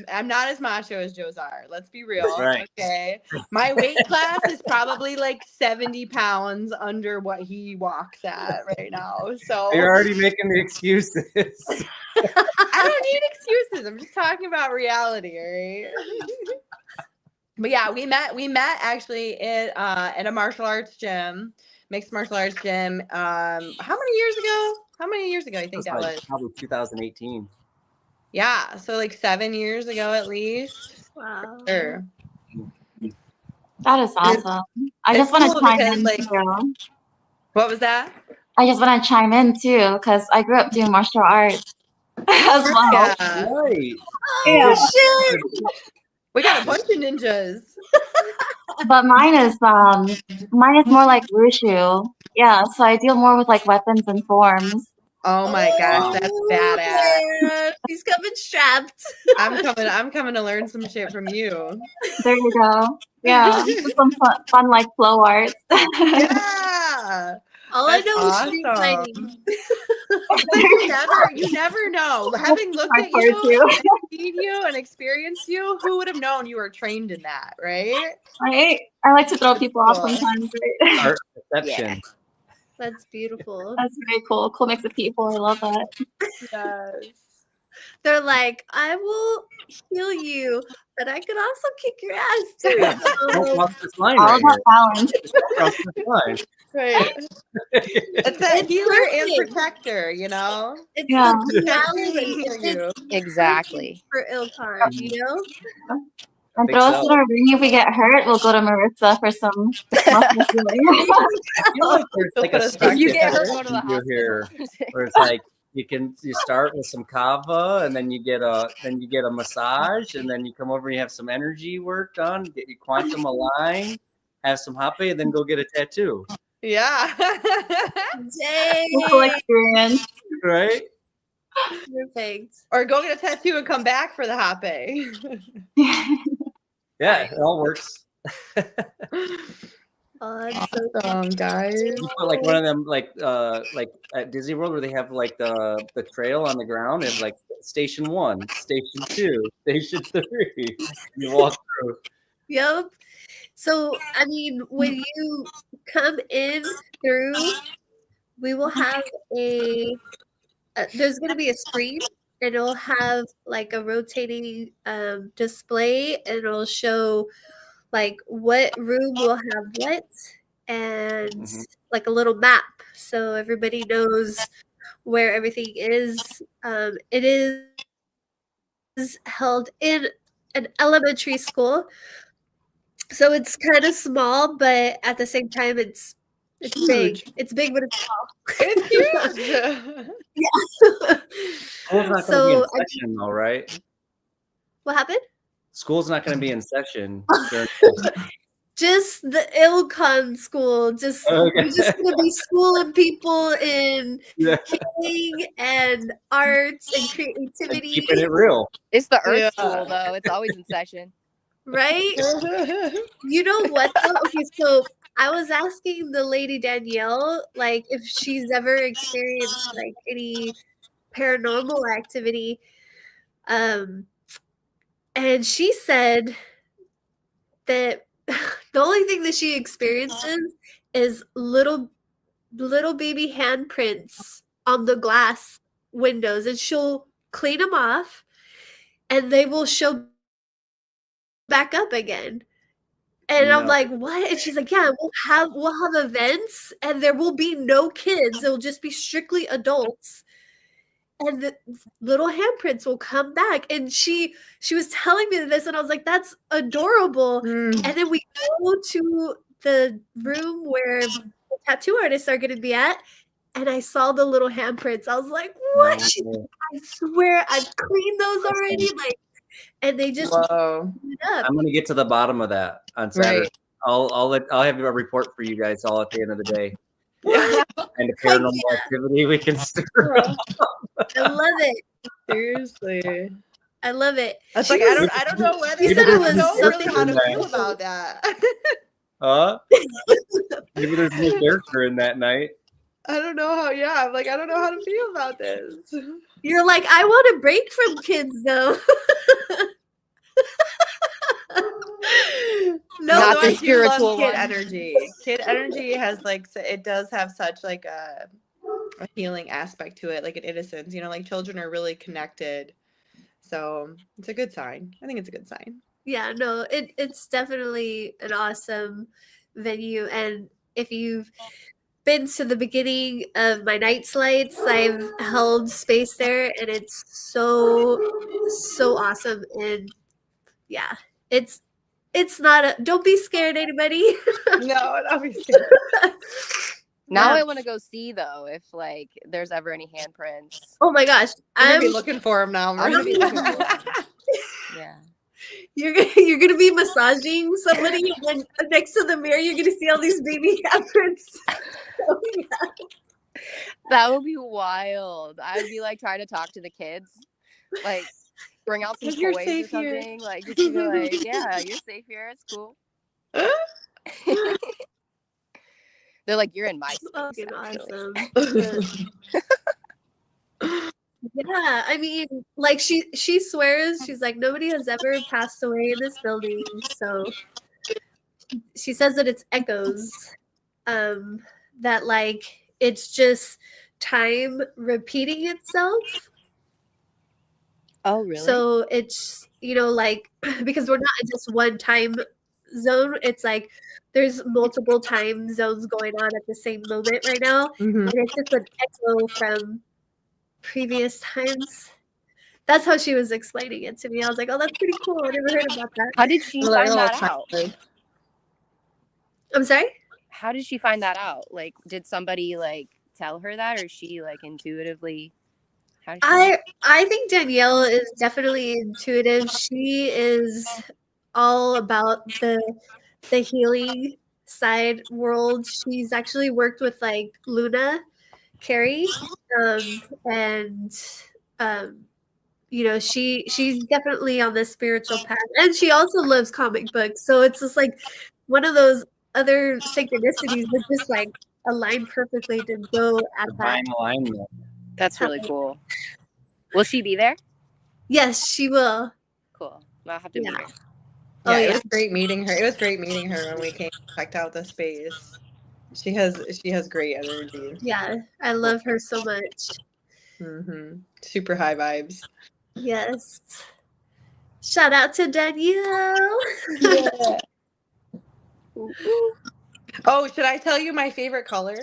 JO-Sar. Let's be real. Right. Okay. My weight class is probably like 70 pounds under what he walks at right now. So You're already making the excuses. I don't need excuses. I'm just talking about reality, all right? But yeah, we met actually at a martial arts gym, mixed martial arts gym. How many years ago? How many years ago I think that was? Probably 2018. Yeah, so like 7 years ago at least. Wow. Sure. That is awesome. I It's just want to cool chime because, in like- too. What was that? I just want to chime in too because I grew up doing martial arts as well. Yeah. Right. Yeah. Shit. We got a bunch of ninjas. But mine is more like wushu. Yeah, so I deal more with like weapons and forms. Oh my gosh, that's badass. Man, he's coming strapped. I'm coming to learn some shit from you. There you go. Yeah, just some fun like flow arts. Yeah. All I That's know is street awesome. fighting. But you never know. Having looked at Hard you, too. and seen you, and experienced you, who would have known you were trained in that, right? Right? I like to throw people off Cool. sometimes. Right? Art perception. That's beautiful. That's very cool. Cool mix of people. I love that. Yes. They're like, I will heal you, but I could also kick your ass too. Don't So, cross this line All right about balance. here. Don't cross this line. Right. It's that It's healer and perfect. protector, you know? it's Yeah. the Protect you duality. and heal It's you. Exactly. for Illcon, you know? And think throw us so. in our ring if we get hurt. We'll go to Marissa for some muscle healing. I feel like there's They'll like put a us back If you get together. hurt, go to the you here hospital. where it's like you start with some kava and then you get a massage and then you come over and you have some energy work done, get your quantum aligned, have some hape, and then go get a tattoo. Yeah. Cool Dang. experience. Right? Perfect. Or go get a tattoo and come back for the hape. Yeah, it all works. Oh, that's so Awesome, guys. You put like one of them like at Disney World where they have like the trail on the ground and like station 1, station 2, station 3. You walk through. Yep. So, I mean, when you come in through, we will have there's going to be a screen and it'll have like a rotating display and it'll show like what room will have what and Mhm. like a little map so everybody knows where everything is. It is held in an elementary school. So it's kind of small, but at the same time, it's big. Huge. It's big, but it's small. It's huge. School's not going to be So, in session though, right? what happened? School's not going to be in session. during- Just the Illcon school. Just Okay. we're just gonna be schooling people in Yeah. healing and arts and And creativity, keeping it real. It's the Earth Yeah. School, though. It's always in session. right? You know what though? Okay, so I was asking the lady Danielle, like, if she's ever experienced like any paranormal activity. And she said that the only thing that she experiences is little baby handprints on the glass windows, and she'll clean them off, and they will show back up again. And I'm No. like, what? And she's like, yeah, we'll have events, and there will be no kids. It'll just be strictly adults. And the little handprints will come back. And she was telling me this, and I was like, that's adorable. Mm. And then we go to the room where the tattoo artists are going to be at, and I saw the little handprints. I was like, what? No. She's like, I swear I've cleaned those already. Like, and they just Whoa. put it up. I'm gonna get to the bottom of that on Saturday. Right. I'll have a report for you guys all at the end of the day. Yeah. And the paranormal activity we can stir up. I love it. Seriously. I love it. It's She like was- I don't know whether You said it was I don't really how to something- feel about that. Huh? Maybe there's no character in that night. I don't know how. Yeah, I'm like, I don't know how to feel about this. You're like, I want a break from kids, though. No, Not although the I do love spiritual kid one. energy. Kid energy has like it does have such like a healing aspect to it, like an innocence. You know, like children are really connected, so it's a good sign. I think it's a good sign. yeah, no, it's definitely an awesome venue. And if you've been to the beginning of my night slides, I've held space there, and it's so awesome. And yeah, it's not a, don't be scared, anybody. No, obviously. Now Yeah. I want to go see though if like there's ever any handprints. Oh my gosh, I'm gonna I'm be looking for him now. I'm gonna be looking for Marissa. them. Yeah. you're gonna be massaging somebody, and then next to the mirror you're gonna see all these baby handprints. Oh, yeah. That would be wild. I'd be like trying to talk to the kids, like bring out some You're toys or safe here. something. Like just be like, yeah, you're safe here. It's cool. They're like, you're in my space. Fucking actually. awesome. Yeah, I mean, like she swears, she's like, nobody has ever passed away in this building. So she says that it's echoes. That like it's just time repeating itself. Oh, really? So it's, like, because we're not in just one time zone, it's like there's multiple time zones going on at the same moment right now. Mhm. And it's just an echo from previous times. That's how she was explaining it to me. I was like, oh, that's pretty cool. I never heard about that. How did she find that out? I'm sorry? How did she find that out? Like, did somebody like tell her that, or she like intuitively? How did she I think Danielle is definitely intuitive. She is all about the healing side world. She's actually worked with like Luna Carey, and she's definitely on this spiritual path, and she also loves comic books. So it's just like one of those other synchronicities that just like align perfectly to go at that. Divine alignment. That's really cool. Will she be there? Yes, she will. Cool. I'll have to meet her. Yeah, Oh, it yeah. was great meeting her. It was great meeting her when we came and checked out the space. She has great energy. Yeah, I love her so much. Super high vibes. Yes. Shout out to Danielle. Yeah. Oh, should I tell you my favorite color?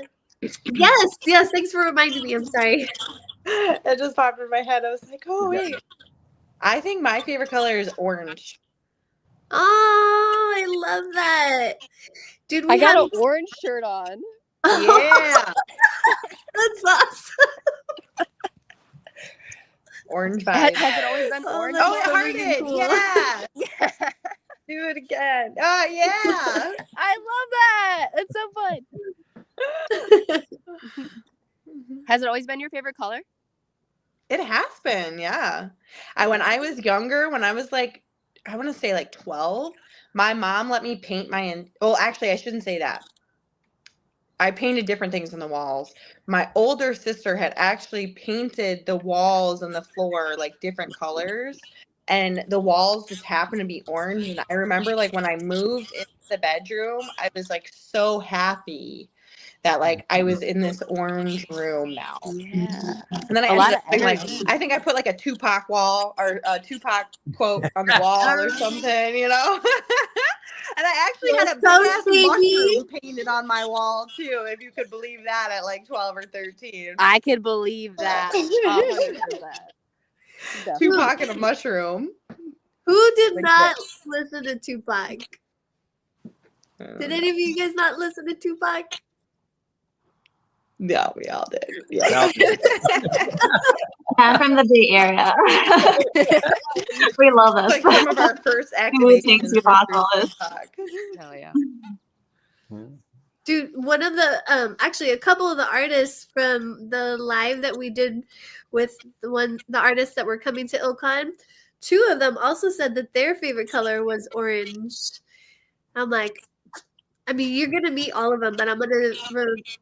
Yes. Thanks for reminding me. I'm sorry. It just popped in my head. I was like, oh wait. I think my favorite color is orange. Oh, I love that. Dude, I got an orange shirt on. Yeah. That's awesome. Orange vibe. Has it always been orange? Oh, it so hearted. freaking cool. Yeah. Yeah. Do it again. Oh, yeah. I love that. It's so fun. Has it always been your favorite color? It has been, yeah. When I was younger, when I was like, I want to say like 12, my mom let me paint well, actually, I shouldn't say that. I painted different things on the walls. My older sister had actually painted the walls and the floor like different colors, and the walls just happened to be orange. And I remember like when I moved into the bedroom, I was like so happy that like I was in this orange room now. Yeah. And then I ended up putting, like, I think I put like a Tupac wall or a Tupac quote on the wall or something, you know? And I actually had a big ass mushroom painted on my wall too, if you could believe that, at like 12 or 13. I could believe that. 100%. Tupac and a mushroom. Who did Like not this. listen to Tupac? Did any of you guys not listen to Tupac? Yeah, we all did. Yeah. I'm from the Bay Area. We love us. Like some of our first We take activations. Tupac all this. Hell yeah. Dude, one of the actually a couple of the artists from the live that we did with the artists that were coming to Illcon, 2 of them also said that their favorite color was orange. I'm like, I mean, you're gonna meet all of them, but I'm gonna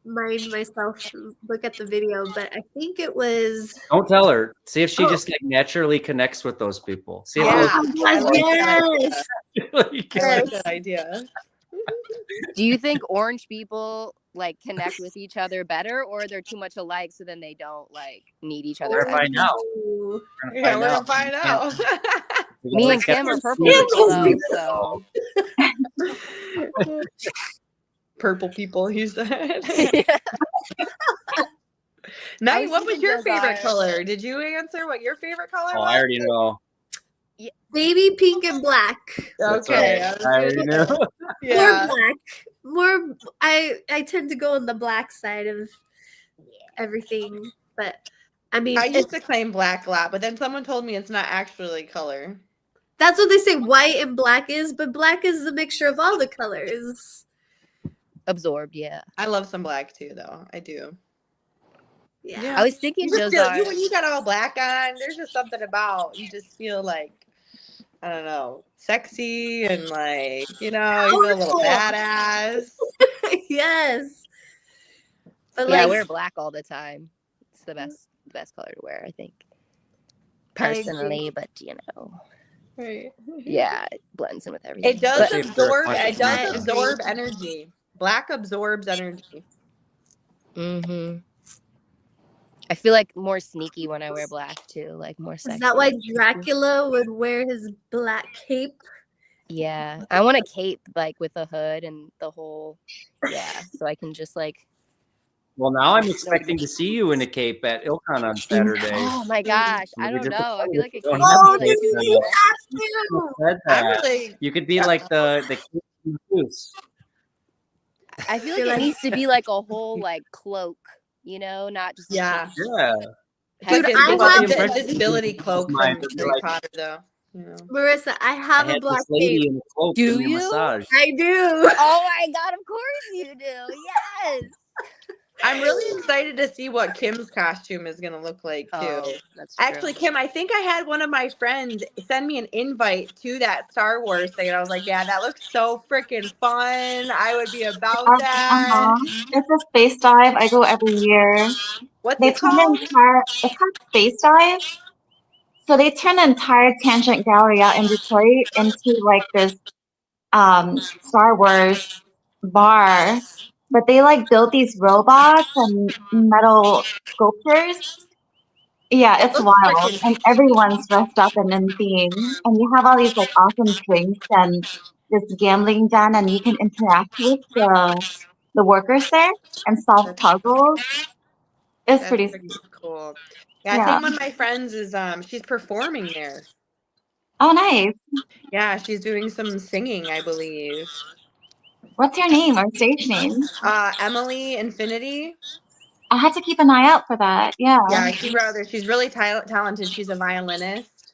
remind myself to look at the video. But I think it was. Don't tell her. See if she just like naturally connects with those people. See if Yeah. Oh my I like that yes. like, I like that idea. Do you think orange people like connect with each other better, or they're too much alike so then they don't like need each other? We're gonna find out. Ooh. Yeah, we're gonna find out. Me and Kim are purple people though, so Purple people, he said. Yeah. Night, was what was thinking your those favorite are- color? Did you answer what your favorite color Oh, was? I already know. Baby pink and black. That's Okay. right. I already know. Yeah. More black. More. I tend to go on the black side of everything, but I mean, I used to claim black a lot, but then someone told me it's not actually color. that's what they say white and black is, but black is a mixture of all the colors. absorbed. Yeah, I love some black too, though. I do. Yeah. I was thinking You just feel, Youzar. when you got all black on, there's just something about you just feel like, I don't know, sexy and like, you feel a little Powerful. badass. Yes. But Yeah, I like, wear black all the time. It's the best color to wear, I think. I agree. Personally, but Right. yeah, it blends in with everything. It does But- Especially if they're absorb. a It bunch does of absorb energy. Black absorbs energy. Mm-hmm. I feel like more sneaky when I wear black too, like more sexy. is that why Dracula would wear his black cape? Yeah, I want a cape like with a hood and the whole. Yeah, so I can just like. Well, now I'm expecting to see you in a cape at Illcon on Saturday. Oh my gosh, I don't know. I feel like a cape would Oh, be like dude, too you much. have to. Said that. Really, You could be like the cape infused. I feel You're like like- it needs to be like a whole like cloak, not just yeah. Yeah. Dude, Like I a have- invisibility cloak Mine from would be Harry like- Potter, though. Marissa, I have I a had black this lady cape. in the cloak Do give me a you? massage. I do. Oh my god! Of course you do. Yes. I'm really excited to see what Kim's costume is going to look like, too. Oh, that's true. Actually, Kim, I think I had one of my friends send me an invite to that Star Wars thing. And I was like, yeah, that looks so freaking fun. I would be about that. It's a space dive. I go every year. What's They it turn called? it's called Space Dive. So they turn the entire Tangent Gallery out in Detroit into like this Star Wars bar. But they like build these robots and metal sculptures. Yeah, it's looks wild. freaking And everyone's dressed up and in theme. And you have all these like awesome drinks and this gambling den, and you can interact with the workers there and solve puzzles. It's That's pretty pretty sweet. cool. Yeah, I Yeah. think one of my friends is she's performing there. Oh, nice. Yeah, she's doing some singing, I believe. What's your name or stage name? Emily Infinity. I had to keep an eye out for that. Yeah. Yeah, she's really talented. She's a violinist.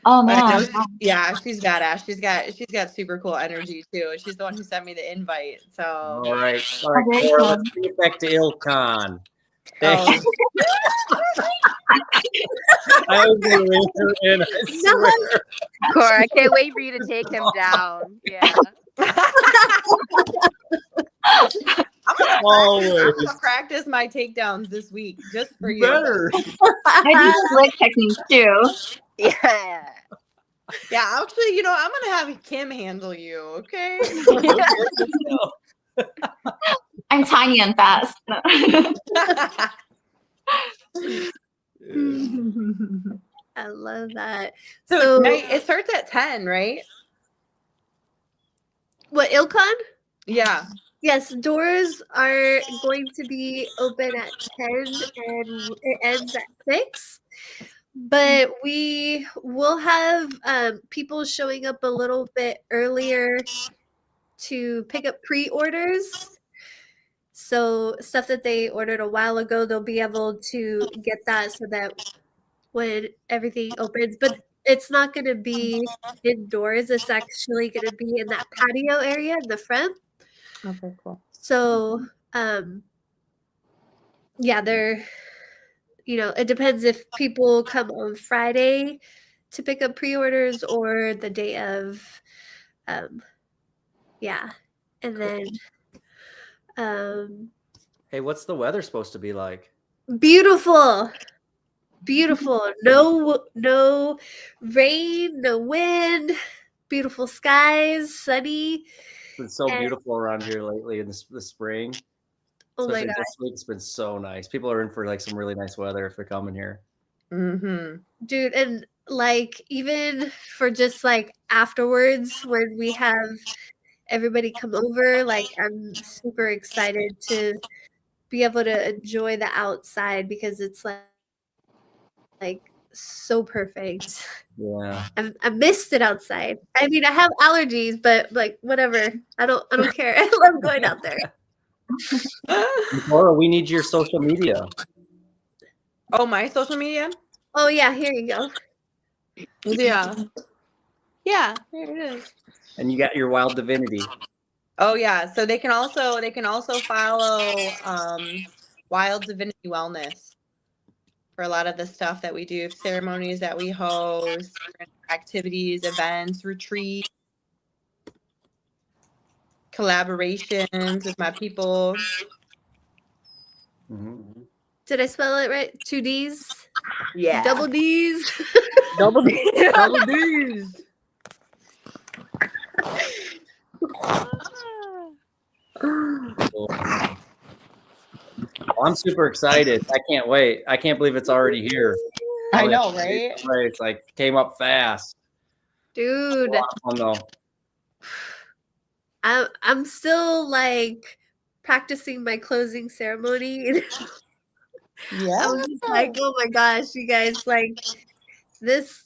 Oh But I know man. yeah, she's badass. She's got super cool energy too. She's the one who sent me the invite. So All right, very Cora, cool. let's get back to Illcon. oh, I was going to raise her in. I No. swear. Cora, I can't wait for you to take him down. Yeah. I'm Always. gonna practice my takedowns this week just for you. Better. I do slick techniques too. Yeah. Yeah, actually, I'm gonna have Kim handle you, okay? I'm tiny and fast. I love that. so So, night, it starts at 10, right? what, Illcon? Yeah. Yes, doors are going to be open at 10 and it ends at 6. But we will have people showing up a little bit earlier to pick up pre-orders. So stuff that they ordered a while ago, they'll be able to get that so that when everything opens, but it's not going to be indoors. It's actually going to be in that patio area in the front. Okay, cool. So, yeah, it depends if people come on Friday to pick up pre-orders or the day of, yeah. And then Hey, what's the weather supposed to be like? Beautiful. Beautiful. No rain, no wind. Beautiful skies, sunny. It's been so And beautiful around here lately in the spring. oh my Especially god, this week, it's been so nice. People are in for like some really nice weather if they're coming here. Mm-hmm. dude, and like even for just like afterwards when we have everybody come over, like I'm super excited to be able to enjoy the outside because it's like so perfect. Yeah. I missed it outside. I mean, I have allergies, but like whatever. I don't care. I love going out there. Cora, we need your social media. Oh, my social media? Oh yeah, here you go. Yeah. Yeah, here it is. And you got your Wild Divinity. Oh yeah, so they can also follow Wild Divinity Wellness for a lot of the stuff that we do, ceremonies that we host, different activities, events, retreats, collaborations with my people. Mm-hmm. Did I spell it right? 2 D's? Yeah. Double D's? Double D's. Double D's. I'm super excited. I can't wait. I can't believe it's already here. I know, right? It's like came up fast. Dude, Oh no. I'm still like practicing my closing ceremony. Yeah. I was just like, oh my gosh, you guys, like this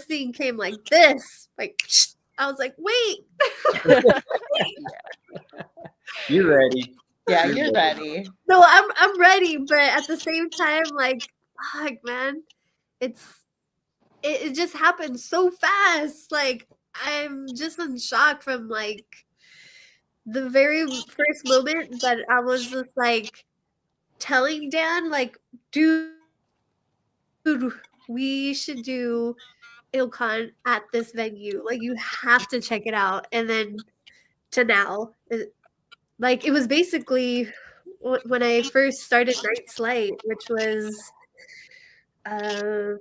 thing came like this. Like I was like, wait. You ready? Yeah, you're ready. No, I'm ready, but at the same time, like, fuck, man, it just happened so fast. Like, I'm just in shock from like the very first moment that I was just like telling Dan, like, dude, we should do Illcon at this venue. Like, you have to check it out. And then to now, like, it was basically when I first started Night's Light, which was, man,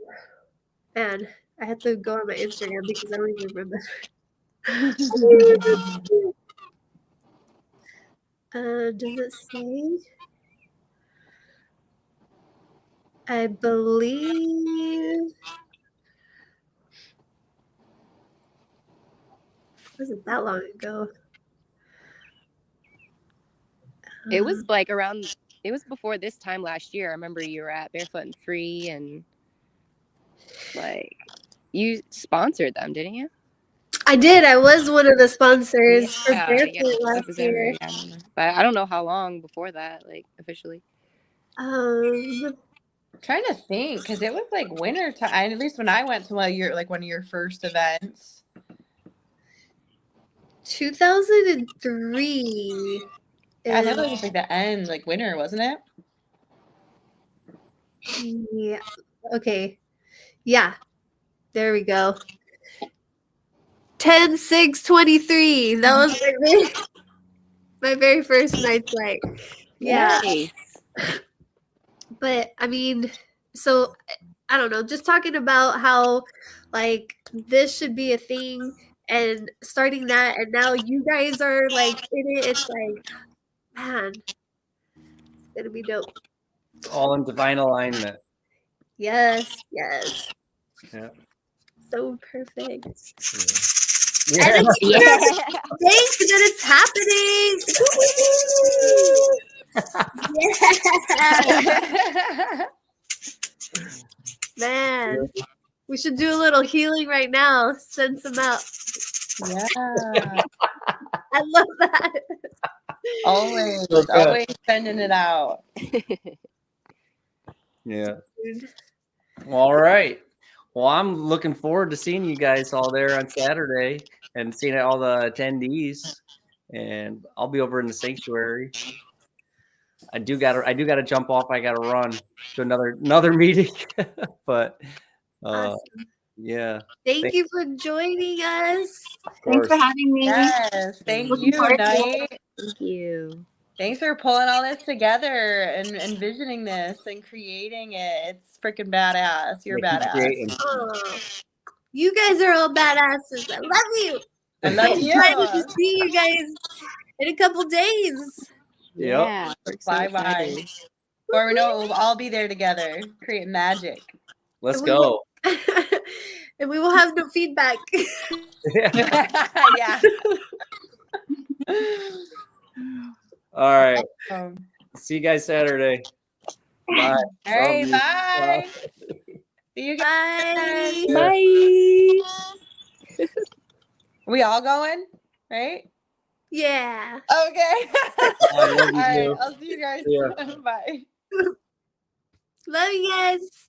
I had to go on my Instagram because I don't even remember. Does it say? I believe. Wasn't that long ago? It was like around. It was before this time last year. I remember you were at Barefoot and Free, and like you sponsored them, didn't you? I did. I was one of the sponsors for Barefoot that last was year. I remember. But I don't know how long before that, like officially. Trying to think, because it was like winter time. At least when I went to one of your first events. 2003. I thought it was like the end, like winter, wasn't it? Yeah. Okay. Yeah. There we go. 10/6/23. That was my very first Night's Light. Yeah. Nice. But I mean, so I don't know, just talking about how like this should be a thing and starting that, and now you guys are like in it. It's like, man, it's gonna be dope. All in divine alignment. Yes. Yeah. So perfect. Yeah. And it's thanks that it's happening. Yeah. Man, we should do a little healing right now. Send some out. Yeah. I love that. Always sending it out. Yeah. Dude. Well, all right. Well, I'm looking forward to seeing you guys all there on Saturday and seeing all the attendees. And I'll be over in the sanctuary. I do gotta jump off. I gotta run to another meeting. But Awesome. yeah. Thank you for joining us. Thanks for having me. Yes, thank Looking you, forward to it. Knight. Thank you. Thanks for pulling all this together and envisioning this and creating it. It's freaking badass. You're Yeah, keep badass. creating. Oh, you guys are all badasses. I love you. I love I'm you. excited to see you guys in a couple days. Yep. Yeah, we're so Bye bye. excited. Or we know we'll all be there together, create magic. Let's And we will- go. And we will have no feedback. Yeah. All right. All See you guys Saturday. Bye. right, Love you. bye. See you guys. Bye. Bye. We all going, right? Yeah. Okay. I love All you, right, too. I'll see you guys. See ya. Bye. Love you guys.